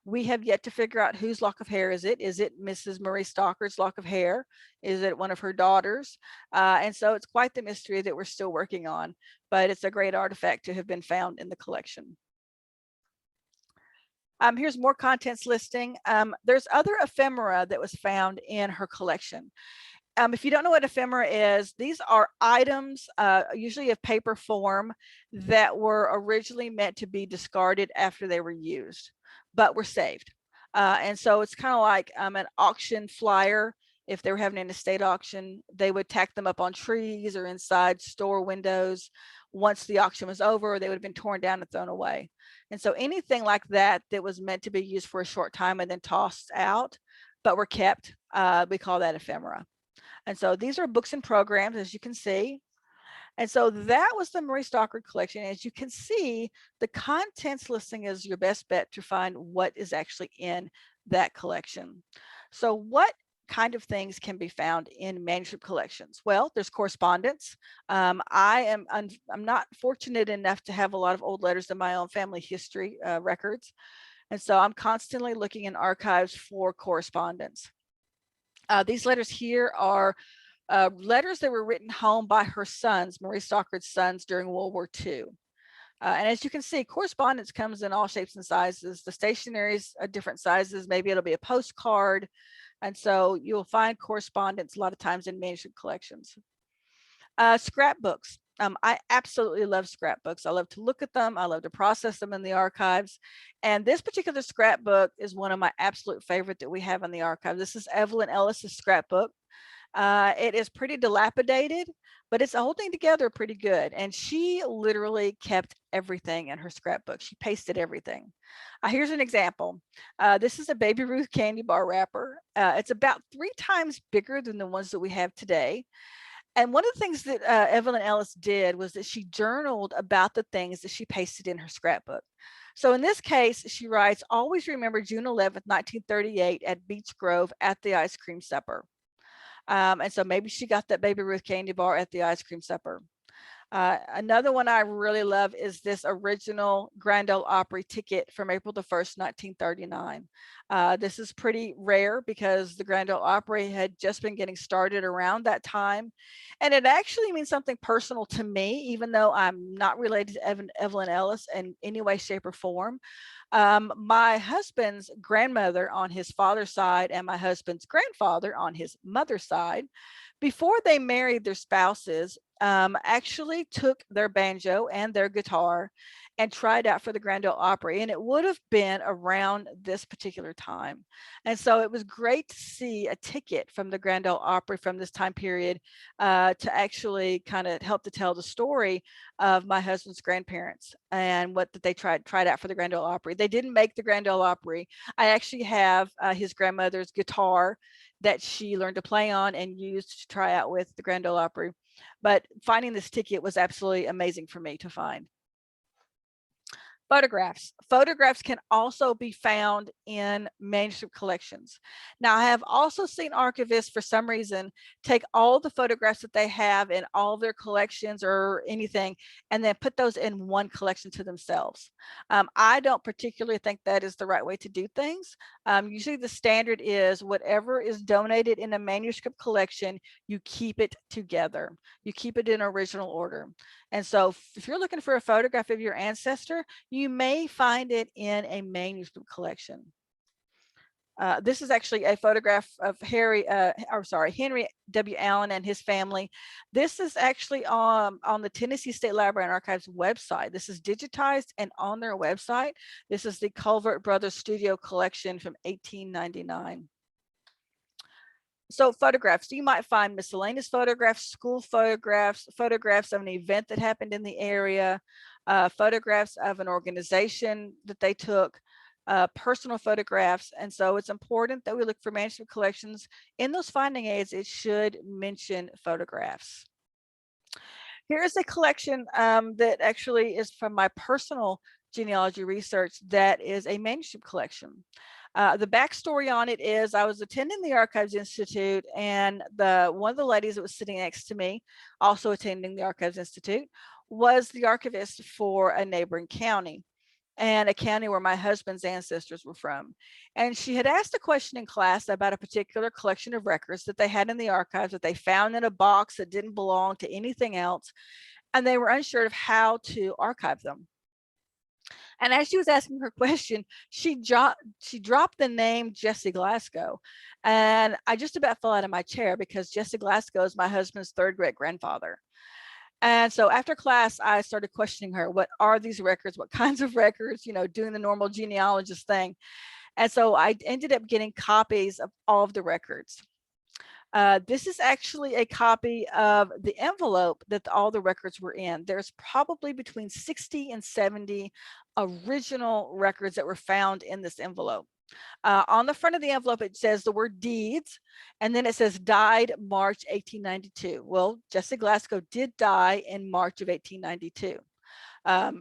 We have yet to figure out whose lock of hair is it. Is it Mrs. Marie Stalker's lock of hair? Is it one of her daughters? And so it's quite the mystery that we're still working on, but it's a great artifact to have been found in the collection. Here's more contents listing. There's other ephemera that was found in her collection. If you don't know what ephemera is, these are items, usually of paper form, that were originally meant to be discarded after they were used, but were saved. And so it's kind of like an auction flyer. If they were having an estate auction, they would tack them up on trees or inside store windows. Once the auction was over, they would have been torn down and thrown away. And so anything like that that was meant to be used for a short time and then tossed out, but were kept, we call that ephemera. And so these are books and programs, as you can see. And so that was the Marie Stalker collection. As you can see, the contents listing is your best bet to find what is actually in that collection. So what kind of things can be found in manuscript collections? Well, there's correspondence. I'm not fortunate enough to have a lot of old letters in my own family history records. And so I'm constantly looking in archives for correspondence. These letters here are letters that were written home by her sons, Marie Stalker's sons, during World War II. And as you can see, correspondence comes in all shapes and sizes. The stationaries are different sizes. Maybe it'll be a postcard. And so you'll find correspondence a lot of times in manuscript collections. Scrapbooks. I absolutely love scrapbooks. I love to look at them. I love to process them in the archives. And this particular scrapbook is one of my absolute favorite that we have in the archive. This is Evelyn Ellis's scrapbook. It is pretty dilapidated, but it's holding together pretty good. And she literally kept everything in her scrapbook. She pasted everything. Here's an example. This is a Baby Ruth candy bar wrapper. It's about 3 times bigger than the ones that we have today. And one of the things that Evelyn Ellis did was that she journaled about the things that she pasted in her scrapbook. So in this case, she writes, always remember June 11th, 1938 at Beech Grove at the ice cream supper. And so maybe she got that Baby Ruth candy bar at the ice cream supper. Another one I really love is this original Grand Ole Opry ticket from April the 1st, 1939. This is pretty rare because the Grand Ole Opry had just been getting started around that time. And it actually means something personal to me, even though I'm not related to Evelyn Ellis in any way, shape, or form. My husband's grandmother on his father's side and my husband's grandfather on his mother's side, before they married their spouses, actually took their banjo and their guitar and tried out for the Grand Ole Opry, and it would have been around this particular time. And so it was great to see a ticket from the Grand Ole Opry from this time period to actually kind of help to tell the story of my husband's grandparents and what that they tried out for the Grand Ole Opry. They didn't make the Grand Ole Opry. I actually have his grandmother's guitar that she learned to play on and used to try out with the Grand Ole Opry. But finding this ticket was absolutely amazing for me to find. Photographs. Photographs can also be found in manuscript collections. Now, I have also seen archivists, for some reason, take all the photographs that they have in all of their collections or anything, and then put those in one collection to themselves. I don't particularly think that is the right way to do things. Usually the standard is whatever is donated in a manuscript collection, you keep it together. You keep it in original order. And so if you're looking for a photograph of your ancestor, you may find it in a manuscript collection. This is actually a photograph of Henry W. Allen and his family. This is actually on the Tennessee State Library and Archives website. This is digitized and on their website. This is the Culvert Brothers Studio collection from 1899. So photographs, you might find miscellaneous photographs, school photographs, photographs of an event that happened in the area, photographs of an organization that they took, personal photographs. And so it's important that we look for manuscript collections. In those finding aids, it should mention photographs. Here is a collection that actually is from my personal genealogy research that is a manuscript collection. The backstory on it is I was attending the Archives Institute, and one of the ladies that was sitting next to me, also attending the Archives Institute, was the archivist for a neighboring county, and a county where my husband's ancestors were from. And she had asked a question in class about a particular collection of records that they had in the archives that they found in a box that didn't belong to anything else, and they were unsure of how to archive them. And as she was asking her question, she dropped the name Jesse Glasgow. And I just about fell out of my chair because Jesse Glasgow is my husband's third great grandfather. And so after class, I started questioning her, what are these records? What kinds of records, doing the normal genealogist thing. And so I ended up getting copies of all of the records. This is actually a copy of the envelope that all the records were in. There's probably between 60 and 70 original records that were found in this envelope. On the front of the envelope, it says the word deeds, and then it says died March 1892. Well, Jesse Glasgow did die in March of 1892. A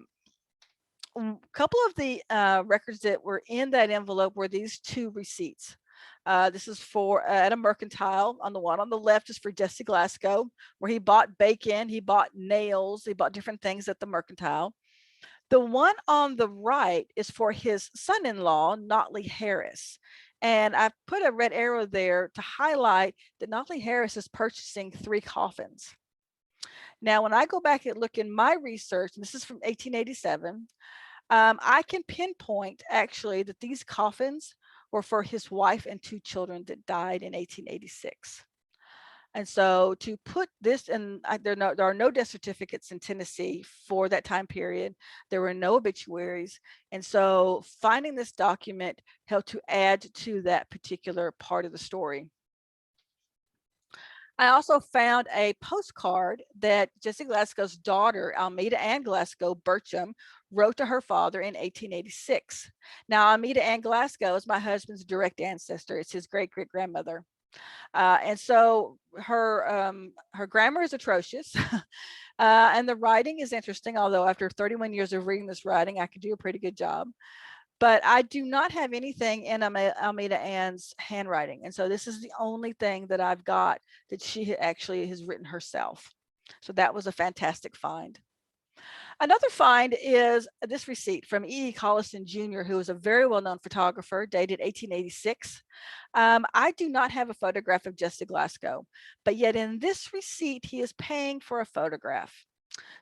couple of the records that were in that envelope were these two receipts. This is for at a mercantile. On the one on the left is for Jesse Glasgow, where he bought bacon, he bought nails, he bought different things at the mercantile. The one on the right is for his son-in-law, Notley Harris. And I've put a red arrow there to highlight that Notley Harris is purchasing 3 coffins. Now, when I go back and look in my research, and this is from 1887, I can pinpoint actually that these coffins were for his wife and 2 children that died in 1886. And so to put this in, there are no death certificates in Tennessee for that time period. There were no obituaries. And so finding this document helped to add to that particular part of the story. I also found a postcard that Jesse Glasgow's daughter, Almeda Ann Glasgow Burcham, wrote to her father in 1886. Now, Almeda Ann Glasgow is my husband's direct ancestor. It's his great-great-grandmother. And so her grammar is atrocious, and the writing is interesting, although after 31 years of reading this writing, I could do a pretty good job. But I do not have anything in Almeda Ann's handwriting. And so this is the only thing that I've got that she actually has written herself. So that was a fantastic find. Another find is this receipt from E. Colliston Jr., who is a very well-known photographer, dated 1886. I do not have a photograph of Jesse Glasgow, but yet in this receipt, he is paying for a photograph.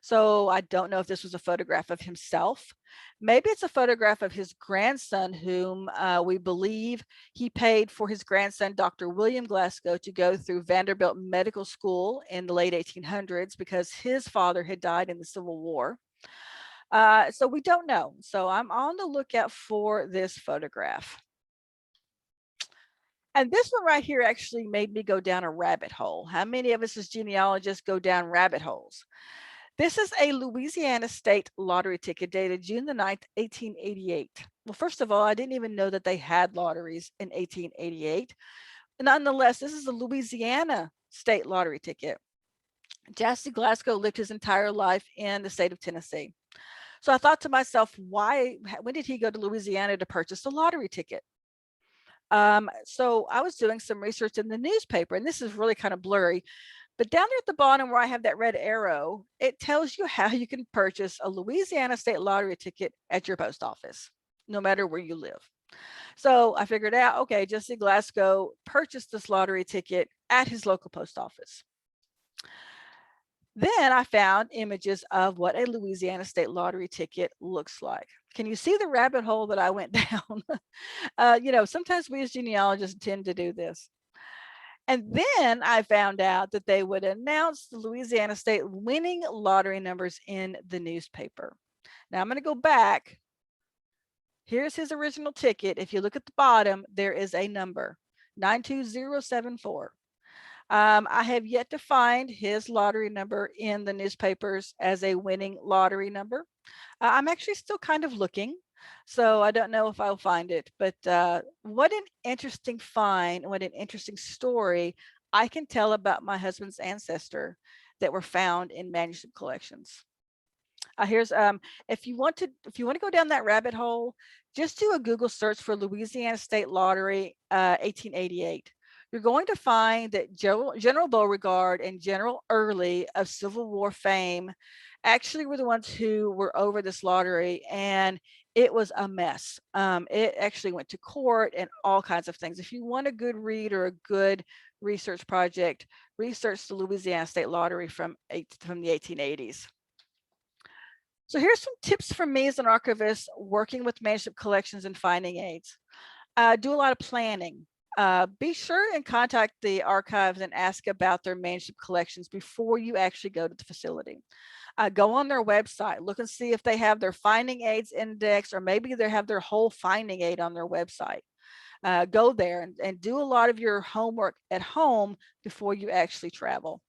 So I don't know if this was a photograph of himself. Maybe it's a photograph of his grandson, whom we believe he paid for his grandson, Dr. William Glasgow, to go through Vanderbilt Medical School in the late 1800s because his father had died in the Civil War. So we don't know. So I'm on the lookout for this photograph. And this one right here actually made me go down a rabbit hole. How many of us as genealogists go down rabbit holes? This is a Louisiana state lottery ticket dated June the 9th, 1888. Well, first of all, I didn't even know that they had lotteries in 1888. Nonetheless, this is a Louisiana state lottery ticket. Jesse Glasgow lived his entire life in the state of Tennessee. So I thought to myself, when did he go to Louisiana to purchase a lottery ticket? So I was doing some research in the newspaper, and this is really kind of blurry, but down there at the bottom where I have that red arrow, it tells you how you can purchase a Louisiana state lottery ticket at your post office, no matter where you live. So I figured out, okay, Jesse Glasgow purchased this lottery ticket at his local post office. Then I found images of what a Louisiana state lottery ticket looks like. Can you see the rabbit hole that I went down? Sometimes we as genealogists tend to do this. And then I found out that they would announce the Louisiana state winning lottery numbers in the newspaper. Now I'm going to go back. Here's his original ticket. If you look at the bottom, there is a number, 92074. I have yet to find his lottery number in the newspapers as a winning lottery number. I'm actually still kind of looking, so I don't know if I'll find it, but what an interesting find, what an interesting story I can tell about my husband's ancestor that were found in manuscript collections. Here's if you want to go down that rabbit hole, just do a Google search for Louisiana State Lottery 1888. You're going to find that General Beauregard and General Early of Civil War fame actually were the ones who were over this lottery, and it was a mess. It actually went to court and all kinds of things. If you want a good read or a good research project, research the Louisiana State Lottery from the 1880s. So here's some tips from me as an archivist working with manuscript collections and finding aids. Do a lot of planning. Be sure and contact the archives and ask about their manuscript collections before you actually go to the facility. Go on their website, look and see if they have their finding aids index, or maybe they have their whole finding aid on their website. Go there and do a lot of your homework at home before you actually travel.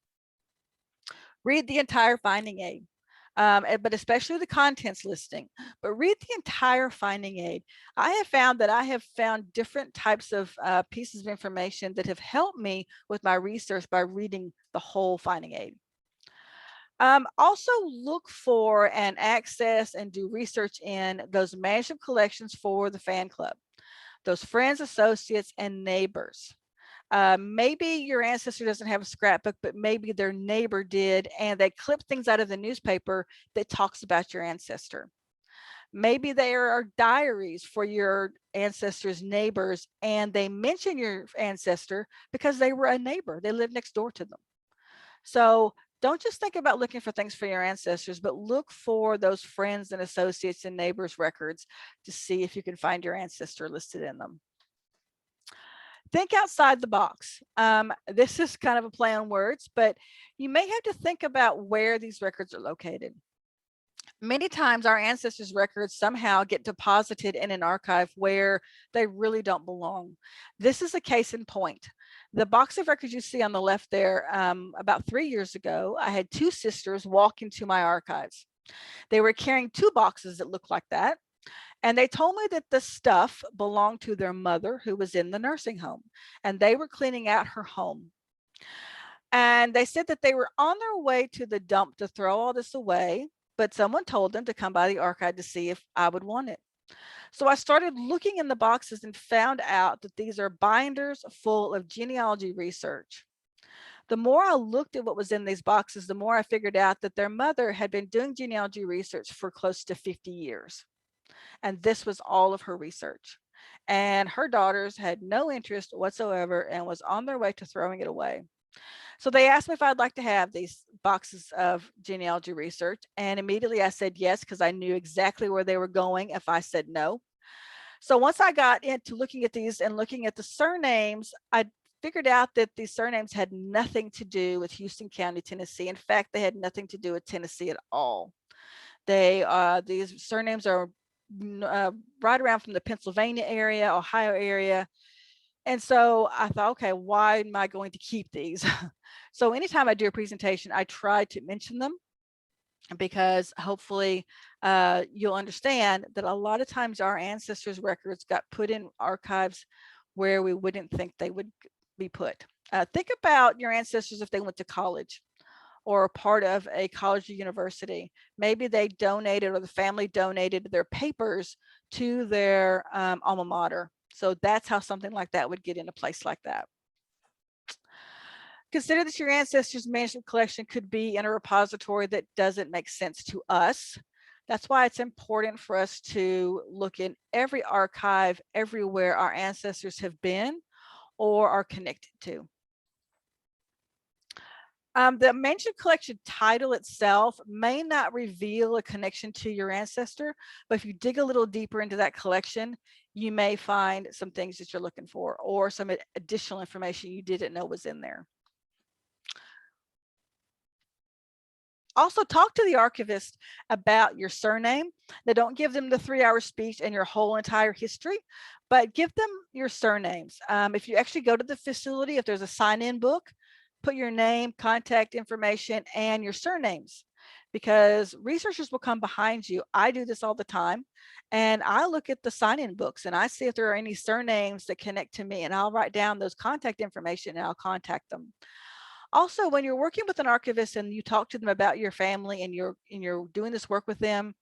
Read the entire finding aid. But especially the contents listing, but read the entire finding aid. I have found that I have found different types of pieces of information that have helped me with my research by reading the whole finding aid. Also look for and access and do research in those manuscript collections for the fan club, those friends, associates, and neighbors. Maybe your ancestor doesn't have a scrapbook, but maybe their neighbor did, and they clip things out of the newspaper that talks about your ancestor. Maybe there are diaries for your ancestors' neighbors, and they mention your ancestor because they were a neighbor. They lived next door to them. So don't just think about looking for things for your ancestors, but look for those friends and associates and neighbors' records to see if you can find your ancestor listed in them. Think outside the box. This is kind of a play on words, but you may have to think about where these records are located. Many times our ancestors' records somehow get deposited in an archive where they really don't belong. This is a case in point. The box of records you see on the left there, about 3 years ago, I had 2 sisters walk into my archives. They were carrying 2 boxes that looked like that. And they told me that the stuff belonged to their mother, who was in the nursing home, and they were cleaning out her home. And they said that they were on their way to the dump to throw all this away, but someone told them to come by the archive to see if I would want it. So I started looking in the boxes and found out that these are binders full of genealogy research. The more I looked at what was in these boxes, the more I figured out that their mother had been doing genealogy research for close to 50 years. And this was all of her research. And her daughters had no interest whatsoever and was on their way to throwing it away. So they asked me if I'd like to have these boxes of genealogy research. And immediately I said yes, because I knew exactly where they were going if I said no. So once I got into looking at these and looking at the surnames, I figured out that these surnames had nothing to do with Houston County, Tennessee. In fact, they had nothing to do with Tennessee at all. These surnames are right around from the Pennsylvania area, Ohio area. And so I thought, okay, why am I going to keep these? So anytime I do a presentation, I try to mention them, because hopefully you'll understand that a lot of times our ancestors' records got put in archives where we wouldn't think they would be put. Think about your ancestors if they went to college, or a part of a college or university. Maybe they donated, or the family donated their papers to their alma mater. So that's how something like that would get in a place like that. Consider that your ancestors' manuscript collection could be in a repository that doesn't make sense to us. That's why it's important for us to look in every archive everywhere our ancestors have been or are connected to. The manuscript collection title itself may not reveal a connection to your ancestor, but if you dig a little deeper into that collection, you may find some things that you're looking for, or some additional information you didn't know was in there. Also, talk to the archivist about your surname. Now, don't give them the 3-hour speech and your whole entire history, but give them your surnames. If you actually go to the facility, if there's a sign-in book, put your name, contact information, and your surnames, because researchers will come behind you. I do this all the time, and I look at the sign-in books and I see if there are any surnames that connect to me, and I'll write down those contact information and I'll contact them. Also, when you're working with an archivist and you talk to them about your family and you're doing this work with them,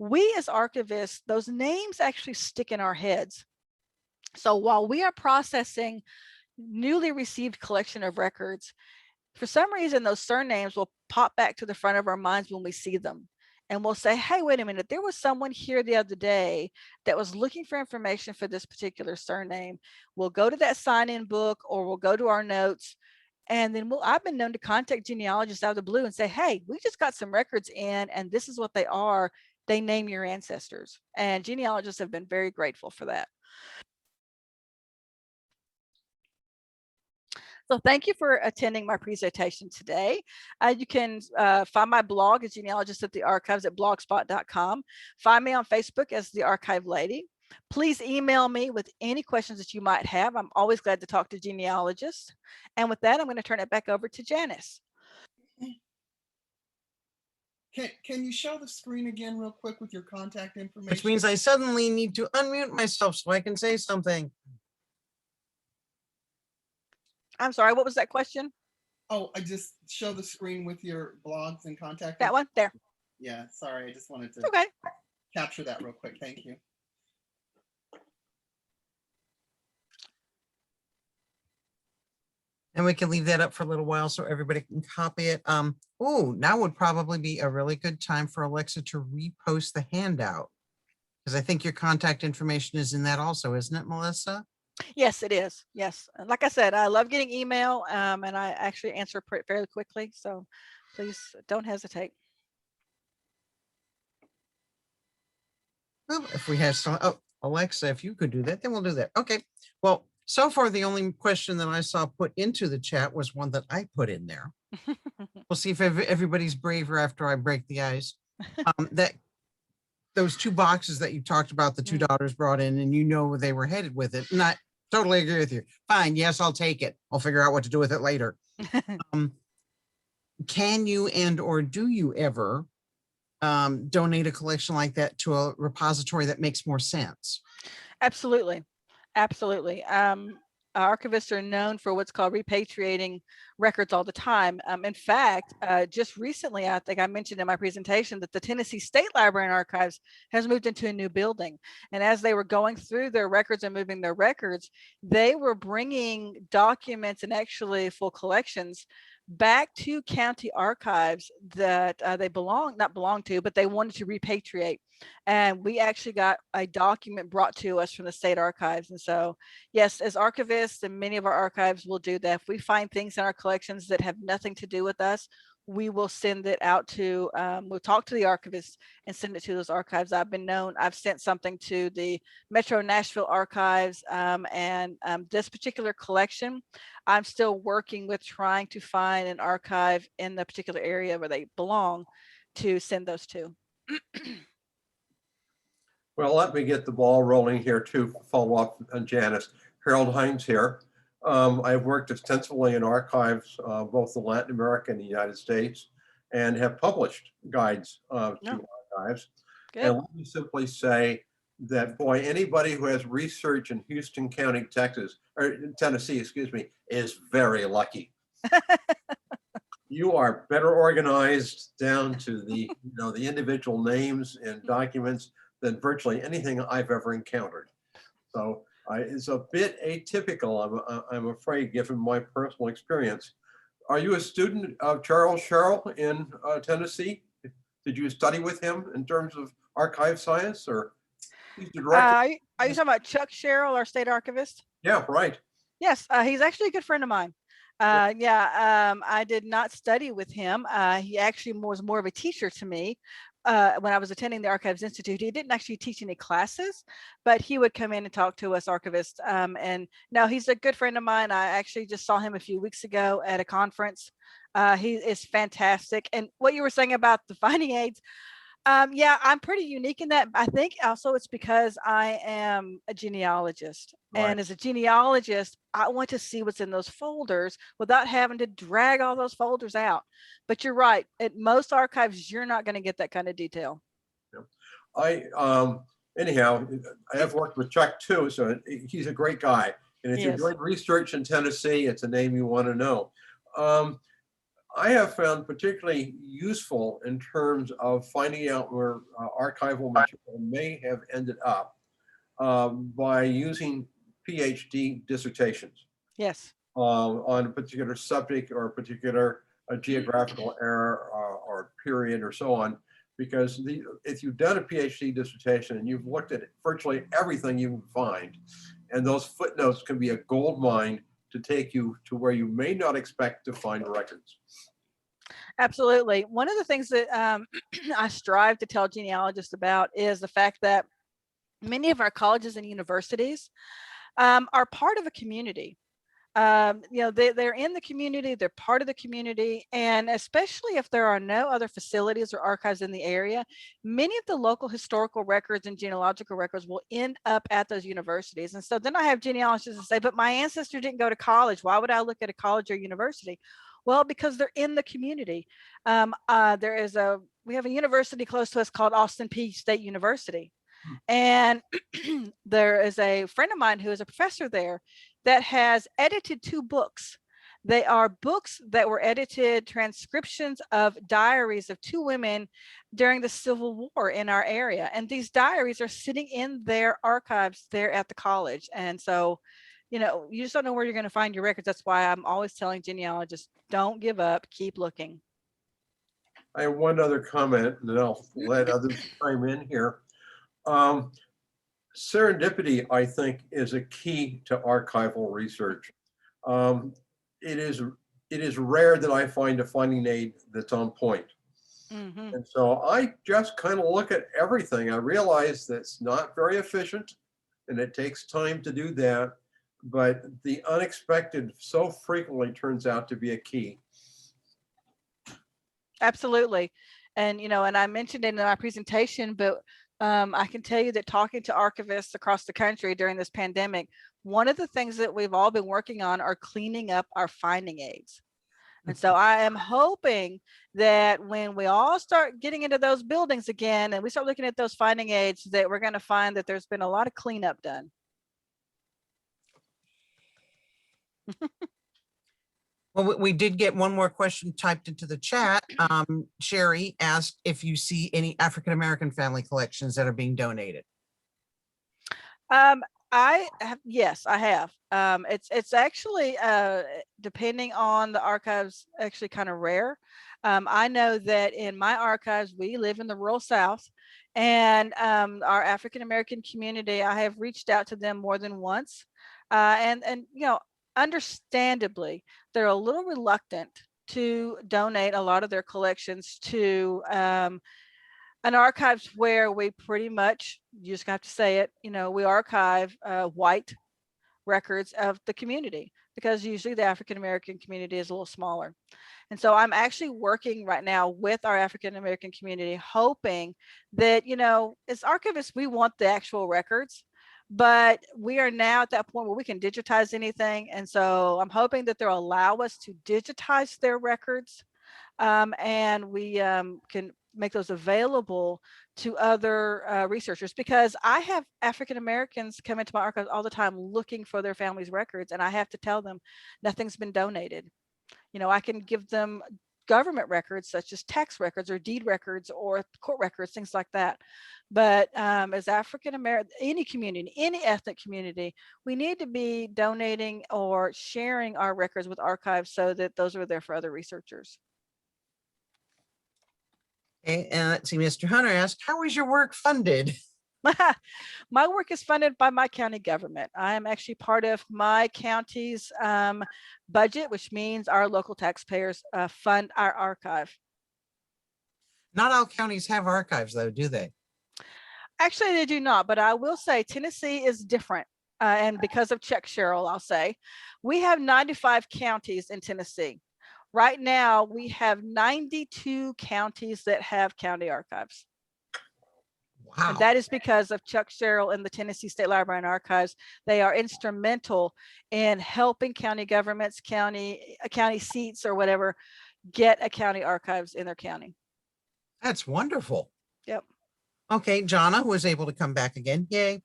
we as archivists, those names actually stick in our heads. So while we are processing newly received collection of records, for some reason, those surnames will pop back to the front of our minds when we see them. And we'll say, hey, wait a minute, there was someone here the other day that was looking for information for this particular surname. We'll go to that sign-in book, or we'll go to our notes. And then I've been known to contact genealogists out of the blue and say, hey, we just got some records in, and this is what they are. They name your ancestors. And genealogists have been very grateful for that. So thank you for attending my presentation today. You can find my blog as Genealogist at the Archives at blogspot.com. Find me on Facebook as The Archive Lady. Please email me with any questions that you might have. I'm always glad to talk to genealogists. And with that, I'm going to turn it back over to Janice. Can you show the screen again real quick with your contact information? Which means I suddenly need to unmute myself so I can say something. I'm sorry, what was that question? Oh, I just show the screen with your blogs and contact. That one there. Yeah, sorry, I just wanted to Okay. capture that real quick. Thank you. And we can leave that up for a little while so everybody can copy it. Oh, now would probably be a really good time for Alexa to repost the handout, because I think your contact information is in that also, isn't it, Melissa? Yes, it is. Yes. And like I said, I love getting email, and I actually answer fairly quickly. So please don't hesitate. Well, if we have some, oh, Alexa, if you could do that, then we'll do that. Okay. Well, so far, the only question that I saw put into the chat was one that I put in there. We'll see if everybody's braver after I break the ice. That those 2 boxes that you talked about, the 2 daughters brought in, and you know where they were headed with it. And I totally agree with you. Fine. Yes, I'll take it. I'll figure out what to do with it later. Can you or do you ever donate a collection like that to a repository that makes more sense? Absolutely. Absolutely. Archivists are known for what's called repatriating records all the time. In fact, just recently, I think I mentioned in my presentation that the Tennessee State Library and Archives has moved into a new building. And as they were going through their records and moving their records, they were bringing documents and actually full collections back to county archives that they not belong to, but they wanted to repatriate. And we actually got a document brought to us from the state archives. And so, yes, as archivists, and many of our archives will do that. If we find things in our collections that have nothing to do with us, we will send it out to, we'll talk to the archivist and send it to those archives. I've sent something to the Metro Nashville Archives, and this particular collection, I'm still working with trying to find an archive in the particular area where they belong to send those to. Well, let me get the ball rolling here to follow up on Janice. Harold Hines here. I've worked extensively in archives, both in Latin America and the United States, and have published guides to archives. Good. And let me simply say that, boy, anybody who has research in Houston County, Texas, or Tennessee, excuse me, is very lucky. You are better organized down to the, the individual names and documents than virtually anything I've ever encountered. So it's a bit atypical, I'm afraid, given my personal experience. Are you a student of Charles Sherrill in Tennessee? Did you study with him in terms of archive science, or he's the director? Are you talking about Chuck Sherrill, our state archivist? Yeah, right. Yes, he's actually a good friend of mine. I did not study with him. He actually was more of a teacher to me when I was attending the Archives Institute. He didn't actually teach any classes, but he would come in and talk to us archivists. And no, he's a good friend of mine. I actually just saw him a few weeks ago at a conference. He is fantastic. And what you were saying about the finding aids, yeah, I'm pretty unique in that. I think also it's because I am a genealogist. Right. And as a genealogist, I want to see what's in those folders without having to drag all those folders out. But you're right. At most archives, you're not going to get that kind of detail. Anyhow, I have worked with Chuck too, so he's a great guy. And if you're Yes. doing research in Tennessee, it's a name you want to know. I have found particularly useful in terms of finding out where archival material may have ended up by using PhD dissertations Yes. on a particular subject or a particular geographical era or period or so on. Because if you've done a PhD dissertation and you've looked at virtually everything you can find, and those footnotes can be a gold mine to take you to where you may not expect to find records. Absolutely. One of the things that I strive to tell genealogists about is the fact that many of our colleges and universities are part of a community. They're in the community, they're part of the community, and especially if there are no other facilities or archives in the area, many of the local historical records and genealogical records will end up at those universities. And so then I have genealogists that say, but my ancestor didn't go to college. Why would I look at a college or university? Well, because they're in the community. We have a university close to us called Austin Peay State University. And there is a friend of mine who is a professor there that has edited 2 books. They are books that were edited, transcriptions of diaries of 2 women during the Civil War in our area. And these diaries are sitting in their archives there at the college. And so, you just don't know where you're going to find your records. That's why I'm always telling genealogists, don't give up, keep looking. I have one other comment, and then I'll let others chime in here. Serendipity, I think, is a key to archival research. It is rare that I find a finding aid that's on point. Mm-hmm. And so I just kind of look at everything. I realize that's not very efficient and it takes time to do that, but the unexpected so frequently turns out to be a key. Absolutely. And, and I mentioned it in my presentation, but I can tell you that talking to archivists across the country during this pandemic, one of the things that we've all been working on are cleaning up our finding aids. And so I am hoping that when we all start getting into those buildings again and we start looking at those finding aids, that we're going to find that there's been a lot of cleanup done. Well, we did get one more question typed into the chat. Sherry asked if you see any African-American family collections that are being donated. Yes, I have. It's actually, depending on the archives, actually kind of rare. I know that in my archives, we live in the rural South, and our African-American community, I have reached out to them more than once. And understandably, they're a little reluctant to donate a lot of their collections to an archives where we pretty much, you just have to say it, we archive white records of the community, because usually the African-American community is a little smaller. And so I'm actually working right now with our African-American community, hoping that, as archivists, we want the actual records, but we are now at that point where we can digitize anything. And so I'm hoping that they'll allow us to digitize their records, and we can make those available to other researchers, because I have African-Americans come into my archives all the time looking for their family's records, and I have to tell them nothing's been donated. I can give them government records such as tax records or deed records or court records, things like that. But as African American, any community, any ethnic community, we need to be donating or sharing our records with archives so that those are there for other researchers. Okay, and let's see, Mr. Hunter asked, how is your work funded? My work is funded by my county government. I am actually part of my county's budget, which means our local taxpayers fund our archive. Not all counties have archives though, do they? Actually, they do not, but I will say Tennessee is different. And because of Chuck Sherrill, I'll say, we have 95 counties in Tennessee. Right now, we have 92 counties that have county archives. Wow. And that is because of Chuck Sherrill and the Tennessee State Library and Archives. They are instrumental in helping county governments, county seats or whatever, get a county archives in their county. That's wonderful. Yep. Okay, Jonna was able to come back again. Yay.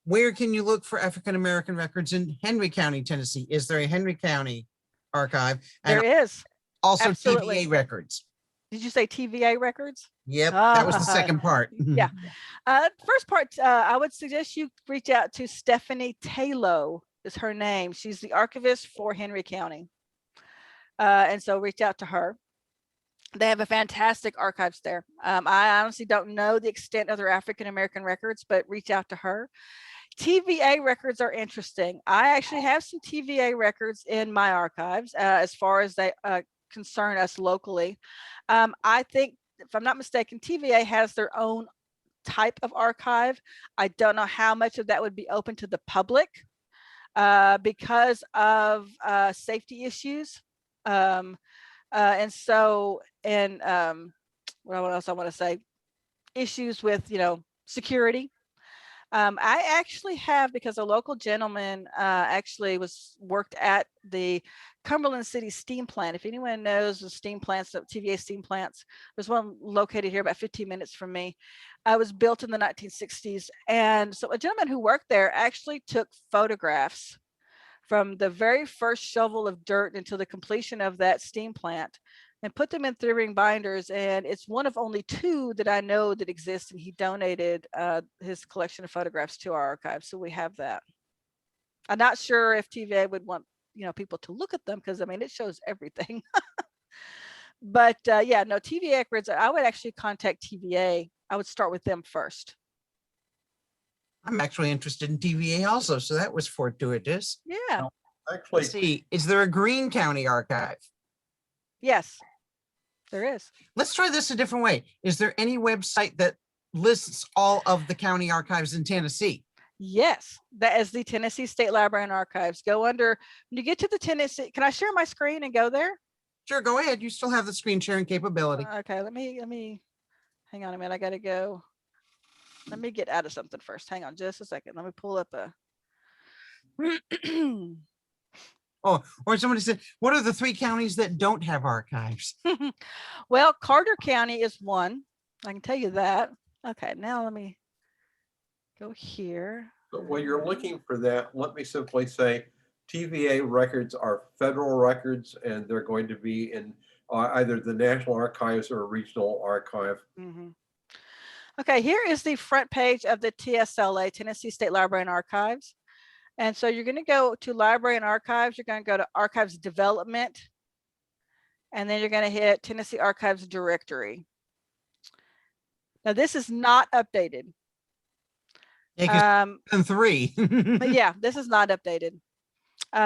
Where can you look for African American records in Henry County, Tennessee? Is there a Henry County archive? And There is. also absolutely. TVA records. Did you say TVA records? Yep, that was the second part. Yeah. First part, I would suggest you reach out to Stephanie Taylor is her name. She's the archivist for Henry County. And so reach out to her. They have a fantastic archives there. I honestly don't know the extent of their African American records, but reach out to her. TVA records are interesting. I actually have some TVA records in my archives as far as they concern us locally. I think, if I'm not mistaken, TVA has their own type of archive. I don't know how much of that would be open to the public because of safety issues. And so, and what else I want to say, issues with, security. I actually have, because a local gentleman actually worked at the Cumberland City steam plant. If anyone knows the steam plants, the TVA steam plants, there's one located here about 15 minutes from me. It was built in the 1960s. And so a gentleman who worked there actually took photographs from the very first shovel of dirt until the completion of that steam plant and put them in 3-ring binders. And it's one of only 2 that I know that exist. And he donated his collection of photographs to our archive. So we have that. I'm not sure if TVA would want, people to look at them because, I mean, it shows everything. But yeah, no, TVA records, I would actually contact TVA. I would start with them first. I'm actually interested in TVA also, so that was fortuitous. Yeah. Actually, Let's see, is there a Greene County archive? Yes, there is. Let's try this a different way. Is there any website that lists all of the county archives in Tennessee? Yes, that is the Tennessee State Library and Archives. Go under, when you get to the Tennessee, can I share my screen and go there? Sure, go ahead. You still have the screen sharing capability. Okay, let me, hang on a minute. I gotta go. Let me get out of something first. Hang on just a second. Let me pull up a. Oh, or somebody said, what are the 3 counties that don't have archives? Well, Carter County is one. I can tell you that. Okay, now let me go here. but when you're looking for that, let me simply say TVA records are federal records and they're going to be in either the National Archives or a regional archive. Mm-hmm. Okay, here is the front page of the TSLA, Tennessee State Library and Archives. And so you're going to go to Library and Archives. You're going to go to Archives Development. And then you're going to hit Tennessee Archives Directory. Now, this is not updated. Yeah, 3. But yeah, this is not updated.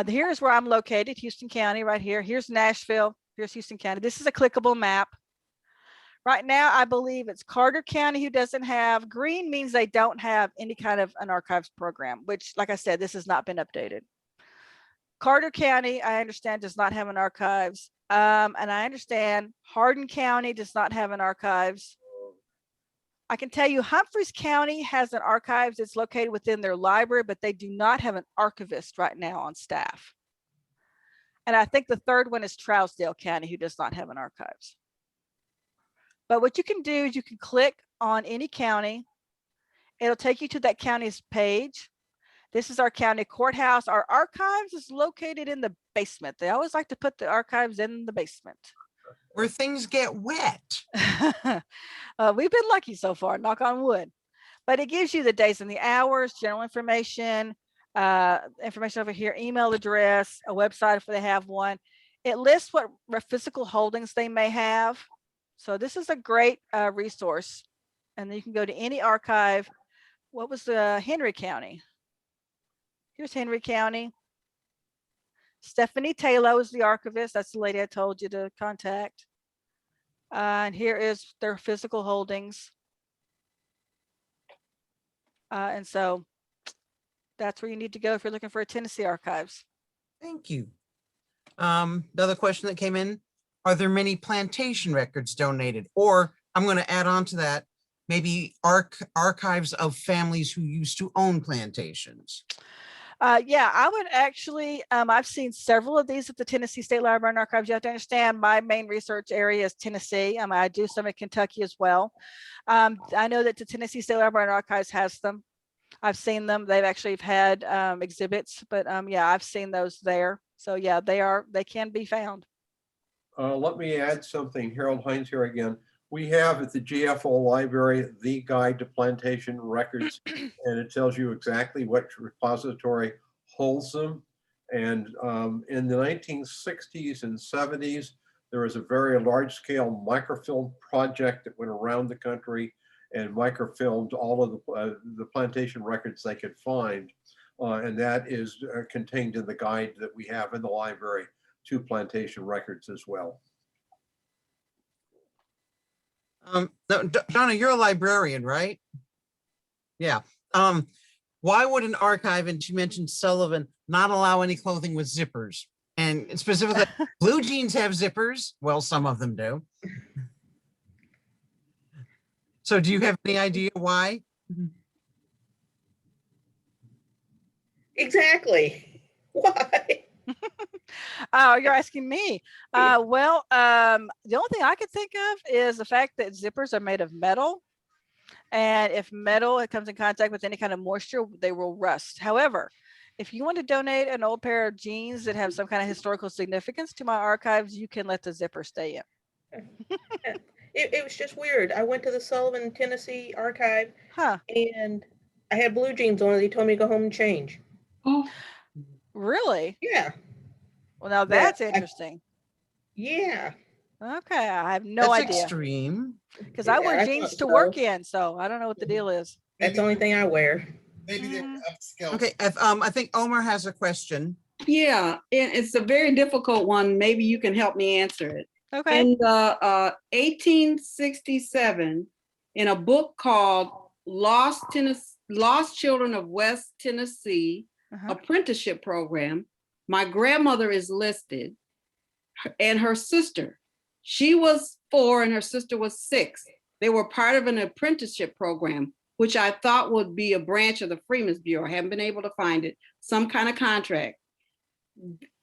Here's where I'm located, Houston County, right here. Here's Nashville. Here's Houston County. This is a clickable map. Right now, I believe it's Carter County who doesn't have. Green means they don't have any kind of an archives program, which, like I said, this has not been updated. Carter County, I understand, does not have an archives. And I understand Hardin County does not have an archives. I can tell you Humphreys County has an archives that's located within their library, but they do not have an archivist right now on staff. And I think the third one is Trousdale County, who does not have an archives. But what you can do is you can click on any county. It'll take you to that county's page. This is our county courthouse. Our archives is located in the basement. They always like to put the archives in the basement. Where things get wet. We've been lucky so far, knock on wood. But it gives you the days and the hours, general information, information over here, email address, a website if they have one. It lists what physical holdings they may have. So this is a great resource. And then you can go to any archive. What was the Henry County? Here's Henry County. Stephanie Taylor is the archivist. That's the lady I told you to contact. And here is their physical holdings. And so that's where you need to go if you're looking for a Tennessee archives. Thank you. The other question that came in, are there many plantation records donated? Or I'm going to add on to that, maybe archives of families who used to own plantations. Yeah, I would actually, I've seen several of these at the Tennessee State Library and Archives. You have to understand my main research area is Tennessee. I do some in Kentucky as well. I know that the Tennessee State Library and Archives has them. I've seen them. They've actually had exhibits, but yeah, I've seen those there. So yeah, they can be found. Let me add something. Harold Hines here again. We have at the GFO library, the guide to plantation records, and it tells you exactly which repository holds them. And in the 1960s and 70s, there was a very large scale microfilm project that went around the country and microfilmed all of the plantation records they could find. And that is contained in the guide that we have in the library to plantation records as well. Donna, you're a librarian, right? Yeah. Why would an archive, and she mentioned Sullivan, not allow any clothing with zippers? And specifically, blue jeans have zippers. Well, some of them do. So do you have any idea why? Exactly. Why? Oh, you're asking me. Well, the only thing I could think of is the fact that zippers are made of metal. And if metal it comes in contact with any kind of moisture, they will rust. However, if you want to donate an old pair of jeans that have some kind of historical significance to my archives, you can let the zipper stay in. It was just weird. I went to the Sullivan, Tennessee archive, Huh. and I had blue jeans on. They told me to go home and change. Oh, Really? Yeah. Well, now Yeah, that's interesting. Yeah. Okay, I have no That's idea. extreme. Because I wear I jeans thought to so. work in, so I don't know what the deal is. That's the only thing I wear. Maybe they were upscale. Okay, I think Omar has a question. yeah, and it's a very difficult one. Maybe you can help me answer it. Okay. In the 1867, in a book called Lost Children of West Tennessee, apprenticeship program, my grandmother is listed and her sister. She was 4 and her sister was 6. They were part of an apprenticeship program, which I thought would be a branch of the Freedmen's Bureau. I haven't been able to find it, some kind of contract.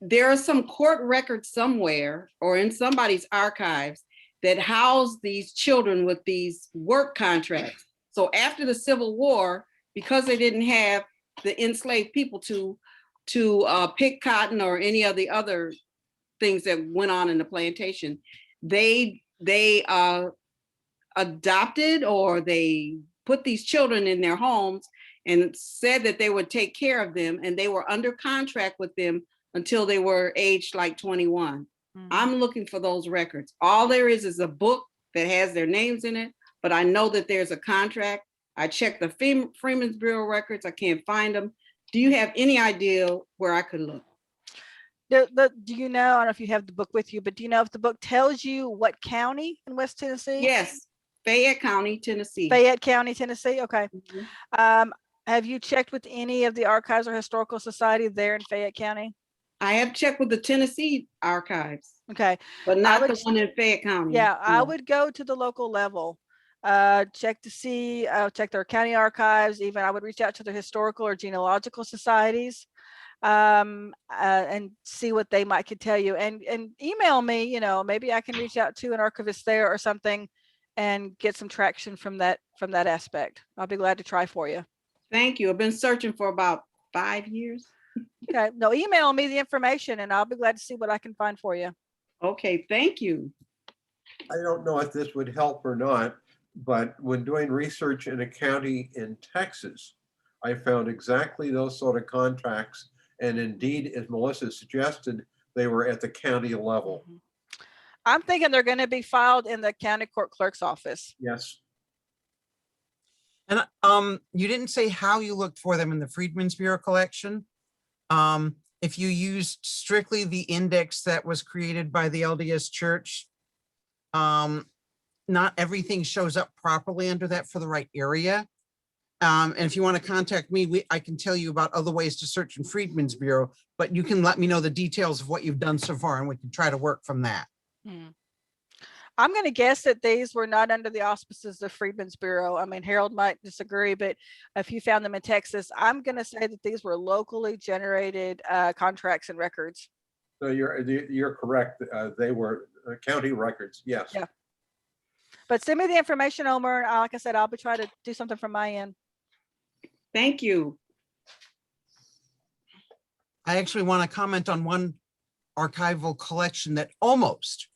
There are some court records somewhere or in somebody's archives that house these children with these work contracts. So after the Civil War, because they didn't have the enslaved people to pick cotton or any of the other things that went on in the plantation, they adopted or they put these children in their homes and said that they would take care of them, and they were under contract with them until they were aged like 21. I'm looking for those records. All there is a book that has their names in it, but I know that there's a contract. I checked the Freedmen's Bureau records. I can't find them. Do you have any idea where I could look? Do you know, I don't know if you have the book with you, but do you know if the book tells you what county in West Tennessee? Yes, Fayette County, Tennessee. Fayette County, Tennessee. Okay. Have you checked with any of the archives or historical society there in Fayette County? I have checked with the Tennessee archives, Okay. but not the one in Fayette County. Yeah, I No. would go to the local level. Check to see, check their county archives. Even I would reach out to their historical or genealogical societies and see what they could tell you, and email me, you know, maybe I can reach out to an archivist there or something and get some traction from that aspect. I'll be glad to try for you. Thank you. I've been searching for about 5 years. Okay, no, email me the information and I'll be glad to see what I can find for you. Okay, thank you. I don't know if this would help or not, but when doing research in a county in Texas, I found exactly those sort of contracts. And indeed, as Melissa suggested, they were at the county level. Mhm. I'm thinking they're going to be filed in the county court clerk's office. Yes. And you didn't say how you looked for them in the Freedmen's Bureau collection. If you used strictly the index that was created by the LDS Church, not everything shows up properly under that for the right area. And if you want to contact me, I can tell you about other ways to search in Freedmen's Bureau, but you can let me know the details of what you've done so far and we can try to work from that. I'm going to guess that these were not under the auspices of Freedmen's Bureau. I mean, Harold might disagree, but if you found them in Texas, I'm going to say that these were locally generated contracts and records. So you're correct. They were county records. Yes. Yeah. But send me the information, Omer. Like I said, I'll be trying to do something from my end. Thank you. I actually want to comment on one archival collection that almost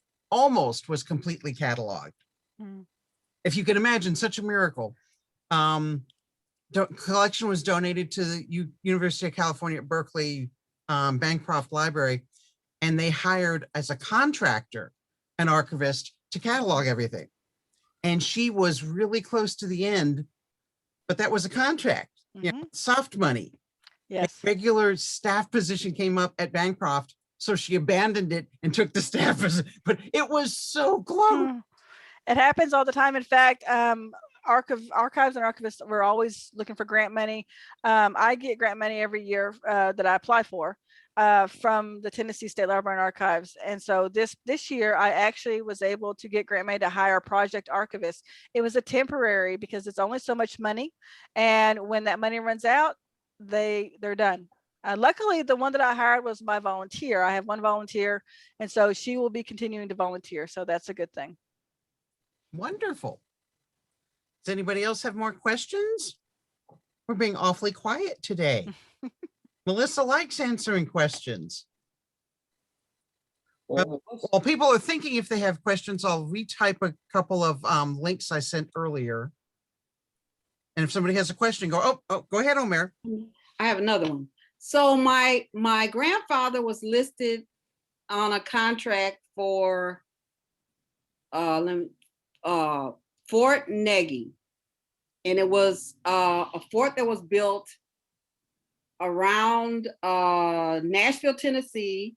was completely cataloged. If you can imagine such a miracle. Collection was donated to the University of California at Berkeley Bancroft Library, and they hired as a contractor an archivist to catalog everything. And she was really close to the end, but that was a contract, you know, soft money. Yes. A regular staff position came up at Bancroft, so she abandoned it and took the staff position, but it was so close. It happens all the time. In fact, archives and archivists, we're always looking for grant money. I get grant money every year that I apply for from the Tennessee State Library and Archives. And so this year, I actually was able to get grant money to hire a project archivist. It was a temporary because it's only so much money. And when that money runs out, they're done. Luckily, the one that I hired was my volunteer. I have one volunteer, and so she will be continuing to volunteer. So that's a good thing. Wonderful. Does anybody else have more questions? We're being awfully quiet today. Melissa likes answering questions. Well, While people are thinking if they have questions, I'll retype a couple of links I sent earlier. And if somebody has a question, go ahead, Omer. I have another one. So my grandfather was listed on a contract for Fort Nagy, and it was a fort that was built around Nashville, Tennessee,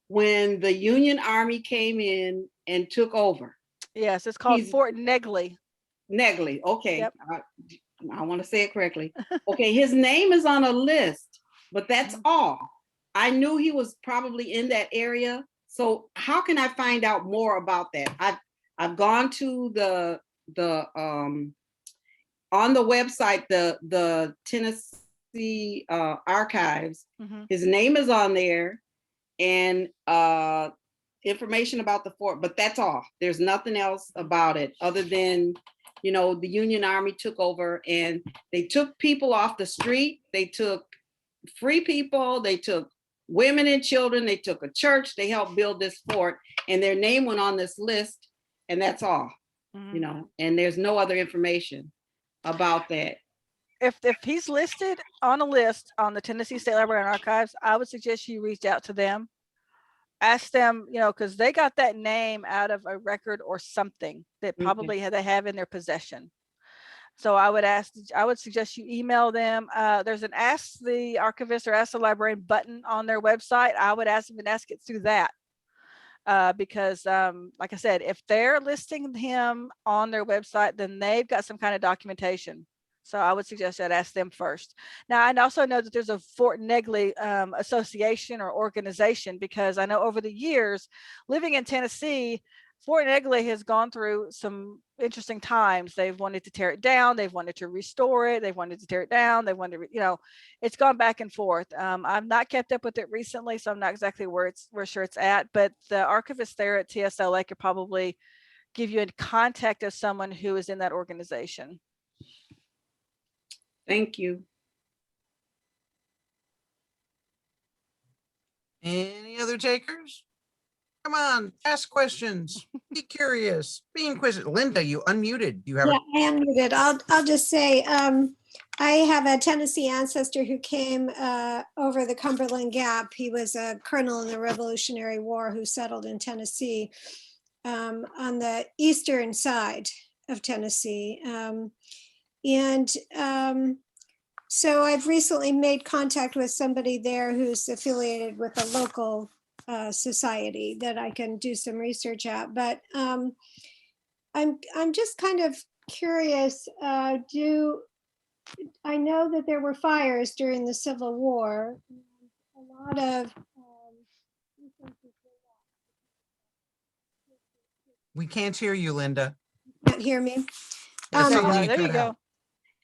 when the Union Army came in and took over. Yes, it's called Fort Negley. Negley, okay. Yep. I want to say it correctly. Okay, his name is on a list, but that's all. I knew he was probably in that area. So how can I find out more about that? I've gone to the on the website, the Tennessee Archives. His name is on there, and information about the fort, but that's all. There's nothing else about it other than, you know, the Union Army took over and they took people off the street. They took free people. They took women and children. They took a church. They helped build this fort, and their name went on this list, and that's all. You know, and there's no other information about that. If he's listed on a list on the Tennessee State Library and Archives, I would suggest you reach out to them. Ask them, you know, because they got that name out of a record or something that probably they have in their possession. So I would suggest you email them. There's an Ask the Archivist or Ask the Librarian button on their website. I would ask them and ask it through that. Because like I said, if they're listing him on their website, then they've got some kind of documentation. So I would suggest that ask them first. Now, I also know that there's a Fort Negley association or organization, because I know over the years living in Tennessee, Fort Negley has gone through some interesting times. They've wanted to tear it down. They've wanted to restore it. They've wanted to tear it down. They wanted to, you know, it's gone back and forth. I've not kept up with it recently, so I'm not exactly where sure it's at, but the archivist there at TSLA could probably give you a contact of someone who is in that organization. Thank you. Any other takers? Come on, ask questions. Be curious. Be inquisitive. Linda, you unmuted. You have Yeah, I am muted. I'll just say, I have a Tennessee ancestor who came over the Cumberland Gap. He was a colonel in the Revolutionary War who settled in Tennessee, on the eastern side of Tennessee. So I've recently made contact with somebody there who's affiliated with a local society that I can do some research at. But I'm just kind of curious. I know that there were fires during the Civil War. A lot of We can't hear you, Linda. can't hear me. Yes, There you suddenly go. you There you cut go.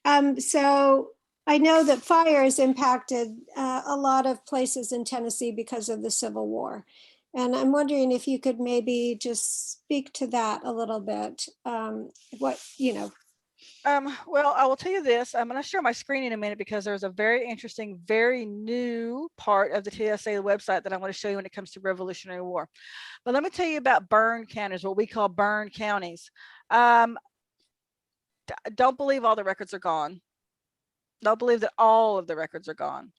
out. So I know that fires impacted a lot of places in Tennessee because of the Civil War. And I'm wondering if you could maybe just speak to that a little bit. What, Well, I will tell you this. I'm going to share my screen in a minute because there's a very interesting, very new part of the TSA website that I want to show you when it comes to Revolutionary War. But let me tell you about burn counties, what we call burn counties. Don't believe all the records are gone. Don't believe that all of the records are gone.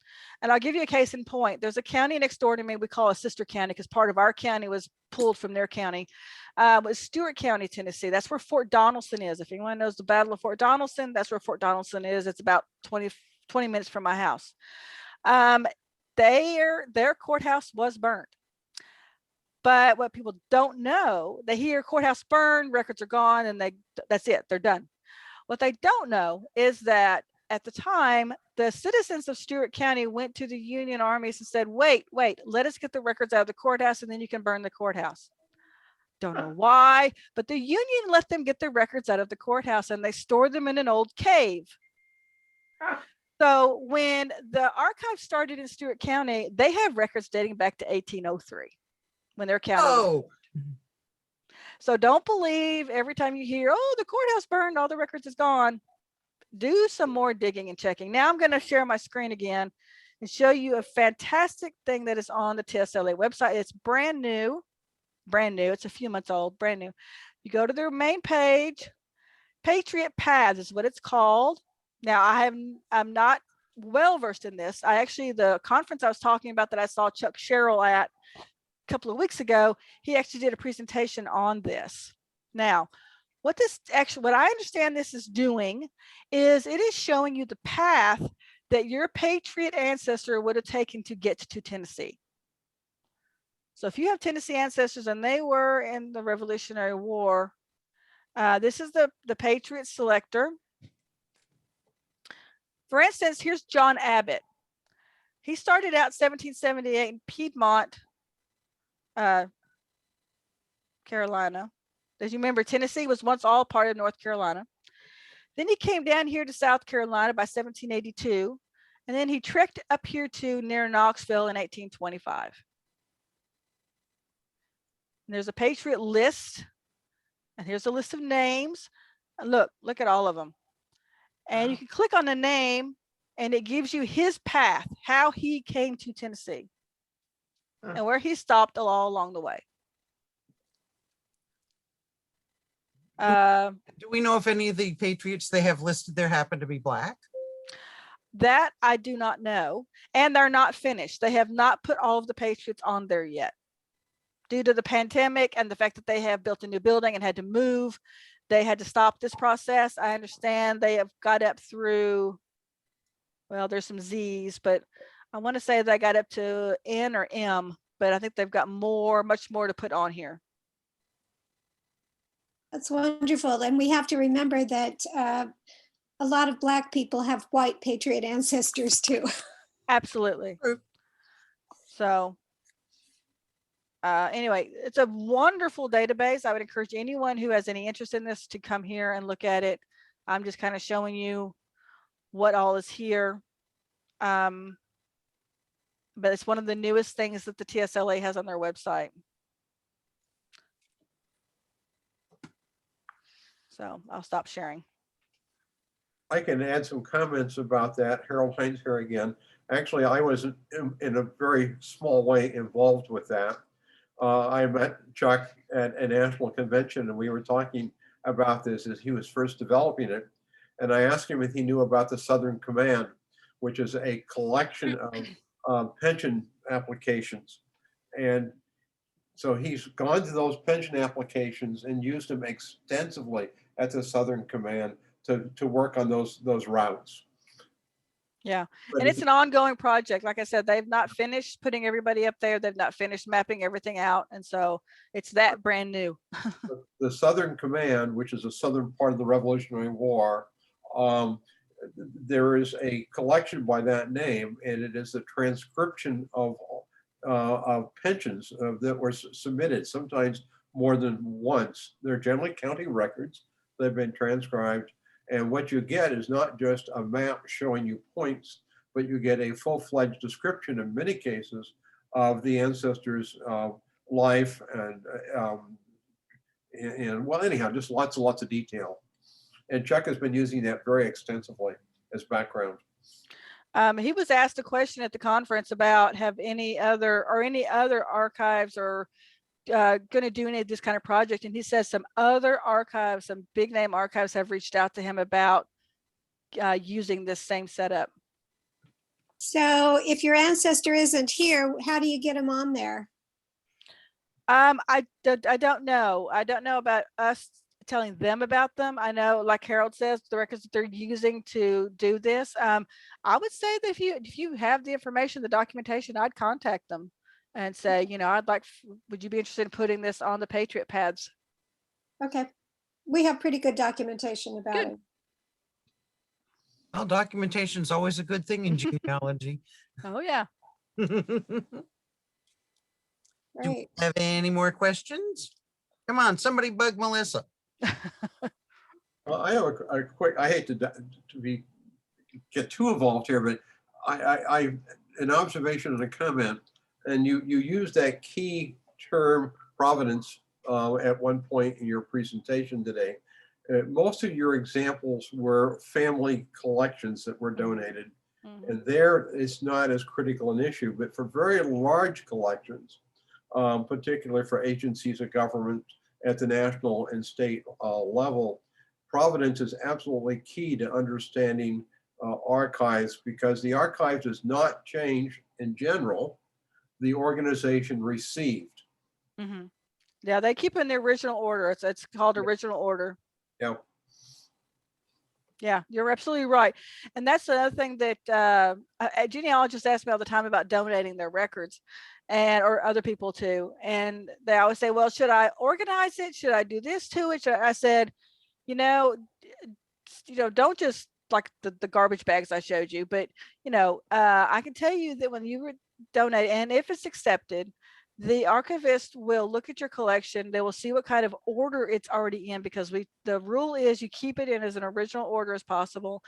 And I'll give you a case in point. There's a county next door to me we call a sister county because part of our county was pulled from their county. Was Stewart County, Tennessee. That's where Fort Donelson is. If anyone knows the Battle of Fort Donelson, that's where Fort Donelson is. It's about 20 minutes from my house. Their courthouse was burned. But what people don't know, they hear courthouse burned, records are gone, and that's it, they're done. What they don't know is that at the time, the citizens of Stewart County went to the Union armies and said, wait, let us get the records out of the courthouse and then you can burn the courthouse. Don't know why, but the Union let them get the records out of the courthouse and they stored them in an old cave. So when the archive started in Stewart County, they have records dating back to 1803 when their county. Oh, So don't believe every time you hear, oh, the courthouse burned, all the records is gone. Do some more digging and checking. Now I'm going to share my screen again and show you a fantastic thing that is on the TSLA website. It's brand new. It's a few months old, brand new. You go to their main page. Patriot Paths is what it's called. Now I'm not well versed in this. The conference I was talking about that I saw Chuck Sherrill at a couple of weeks ago, he actually did a presentation on this. Now, what I understand this is doing is it is showing you the path that your patriot ancestor would have taken to get to Tennessee. So if you have Tennessee ancestors and they were in the Revolutionary War, this is the patriot selector. For instance, here's John Abbott. He started out 1778 in Piedmont, Carolina. As you remember, Tennessee was once all part of North Carolina. Then he came down here to South Carolina by 1782. And then he trekked up here to near Knoxville in 1825. And there's a patriot list. And here's a list of names. And look at all of them. And you can click on the name and it gives you his path, how he came to Tennessee and where he stopped all along the way. do we know if any of the patriots they have listed there happen to be Black? That I do not know. And they're not finished. They have not put all of the patriots on there yet. Due to the pandemic and the fact that they have built a new building and had to move, they had to stop this process. I understand they have got up through, well, there's some Z's, but I want to say they got up to N or M, but I think they've got much more to put on here. that's wonderful. And we have to remember that a lot of Black people have white patriot ancestors too. Absolutely. True. So anyway, it's a wonderful database. I would encourage anyone who has any interest in this to come here and look at it. I'm just kind of showing you what all is here. But it's one of the newest things that the TSLA has on their website. So I'll stop sharing. I can add some comments about that. Harold Hines here again. Actually, I was in a very small way involved with that. I met Chuck at a national convention and we were talking about this as he was first developing it. And I asked him if he knew about the Southern Command, which is a collection of pension applications. And so he's gone to those pension applications and used them extensively at the Southern Command to work on those routes. Yeah, But and it's an ongoing project. Like I said, they've not finished putting everybody up there. They've not finished mapping everything out. And so it's that brand new. the Southern Command, which is the southern part of the Revolutionary War, there is a collection by that name, and it is the transcription of pensions that were submitted, sometimes more than once. They're generally county records. They've been transcribed. And what you get is not just a map showing you points, but you get a full-fledged description in many cases of the ancestors' life and well, anyhow, just lots and lots of detail. And Chuck has been using that very extensively as background. He was asked a question at the conference about have any other archives or going to do any of this kind of project, and he says some other archives, some big name archives have reached out to him about using this same setup. So if your ancestor isn't here, how do you get him on there? I don't know. I don't know about us telling them about them. I know, like Harold says, the records that they're using to do this. I would say that if you have the information, the documentation, I'd contact them and say, you know, would you be interested in putting this on the Patriot pads? Okay. We have pretty good documentation about Good. it. Well, documentation is always a good thing in genealogy. Oh yeah. Do we Right. have any more questions? Come on, somebody bug Melissa. Well, I have a quick, I hate to get too involved here, but I an observation and a comment, and you used that key term providence at one point in your presentation today. Most of your examples were family collections that were donated, and there it's not as critical an issue, but for very large collections, particularly for agencies of government at the national and state level, providence is absolutely key to understanding archives, because the archive does not change in general the organization received. Yeah, they keep in the original order. It's called original order. Yeah. Yeah, you're absolutely right. And that's another thing that genealogists ask me all the time about donating their records, or other people too. And they always say, well, should I organize it? Should I do this to it? I said, don't just like the garbage bags I showed you, but I can tell you that when you donate, and if it's accepted, the archivist will look at your collection. They will see what kind of order it's already in, because the rule is you keep it in as an original order as possible.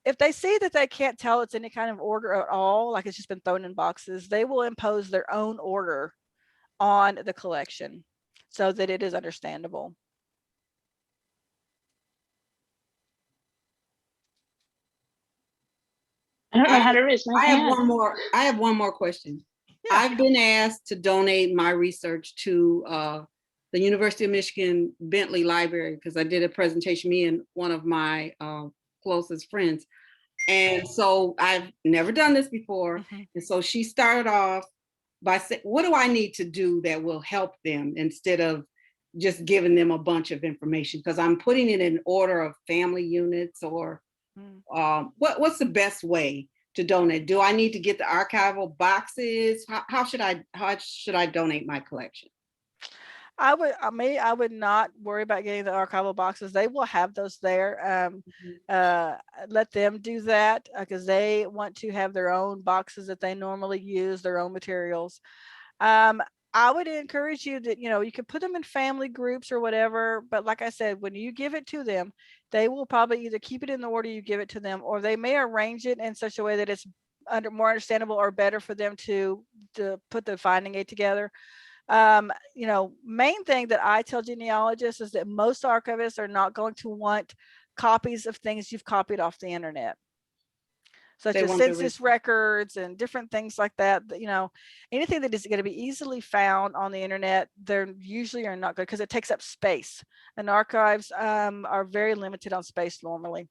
If they see that they can't tell it's any kind of order at all, like it's just been thrown in boxes, they will impose their own order on the collection so that it is understandable. I don't know how to raise my hand. I have one more question. Yeah. I've been asked to donate my research to the University of Michigan Bentley Library, because I did a presentation, me and one of my closest friends. And so I've never done this before. And so she started off by saying, what do I need to do that will help them, instead of just giving them a bunch of information? Because I'm putting it in order of family units, or what's the best way to donate? Do I need to get the archival boxes? How should I donate my collection? I would not worry about getting the archival boxes. They will have those there. Let them do that, because they want to have their own boxes that they normally use, their own materials. I would encourage you that, you can put them in family groups or whatever, but like I said, when you give it to them, they will probably either keep it in the order you give it to them, or they may arrange it in such a way that it's more understandable or better for them to put the finding aid together. Main thing that I tell genealogists is that most archivists are not going to want copies of things you've copied off the internet. such They as want the census records and different things like that. You know, anything that is going to be easily found on the internet, they're usually are not good because it takes up space. And archives are very limited on space normally.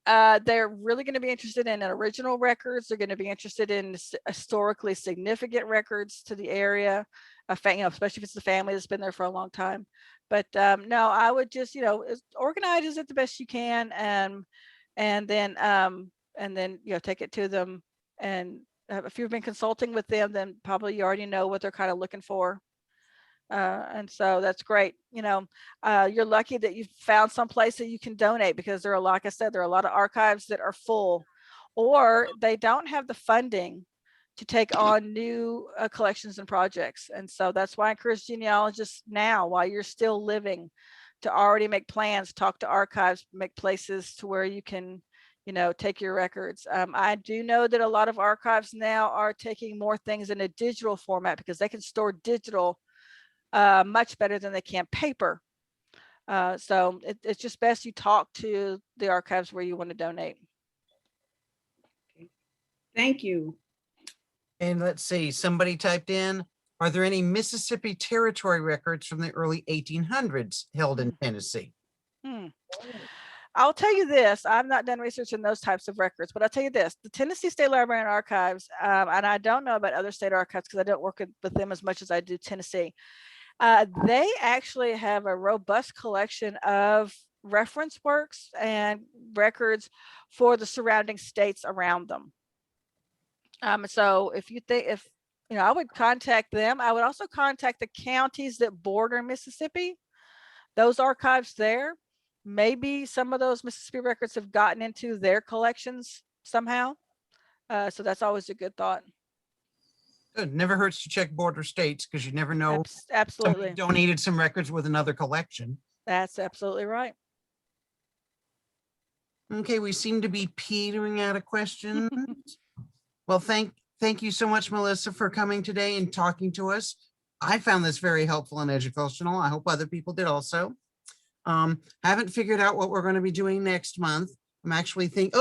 They're really going to be interested in original records. They're going to be interested in historically significant records to the area, you know, especially if it's the family that's been there for a long time. But no, I would just, you know, organize it the best you can, and then you know, take it to them. And if you've been consulting with them, then probably you already know what they're kind of looking for. And so that's great. You know, you're lucky that you found some place that you can donate, because there are, like I said, there are a lot of archives that are full, or they don't have the funding to take on new collections and projects. And so that's why I encourage genealogists now, while you're still living, to already make plans, talk to archives, make places to where you can, you know, take your records. I do know that a lot of archives now are taking more things in a digital format, because they can store digital much better than they can paper. So it's just best you talk to the archives where you want to donate. Thank you. And let's see, somebody typed in, are there any Mississippi Territory records from the early 1800s held in Tennessee? I'll tell you this, I've not done research in those types of records, but I'll tell you this, the Tennessee State Library and Archives, and I don't know about other state archives because I don't work with them as much as I do Tennessee. They actually have a robust collection of reference works and records for the surrounding states around them. So if you think, you know, I would contact them. I would also contact the counties that border Mississippi, those archives there. Maybe some of those Mississippi records have gotten into their collections somehow. So that's always a good thought. Good. Never hurts to check border states, because you never know. Absolutely. Somebody donated some records with another collection. That's absolutely right. Okay, we seem to be petering out of questions. Well, thank you so much, Melissa, for coming today and talking to us. I found this very helpful and educational. I hope other people did also. Haven't figured out what we're going to be doing next month. I'm actually thinking,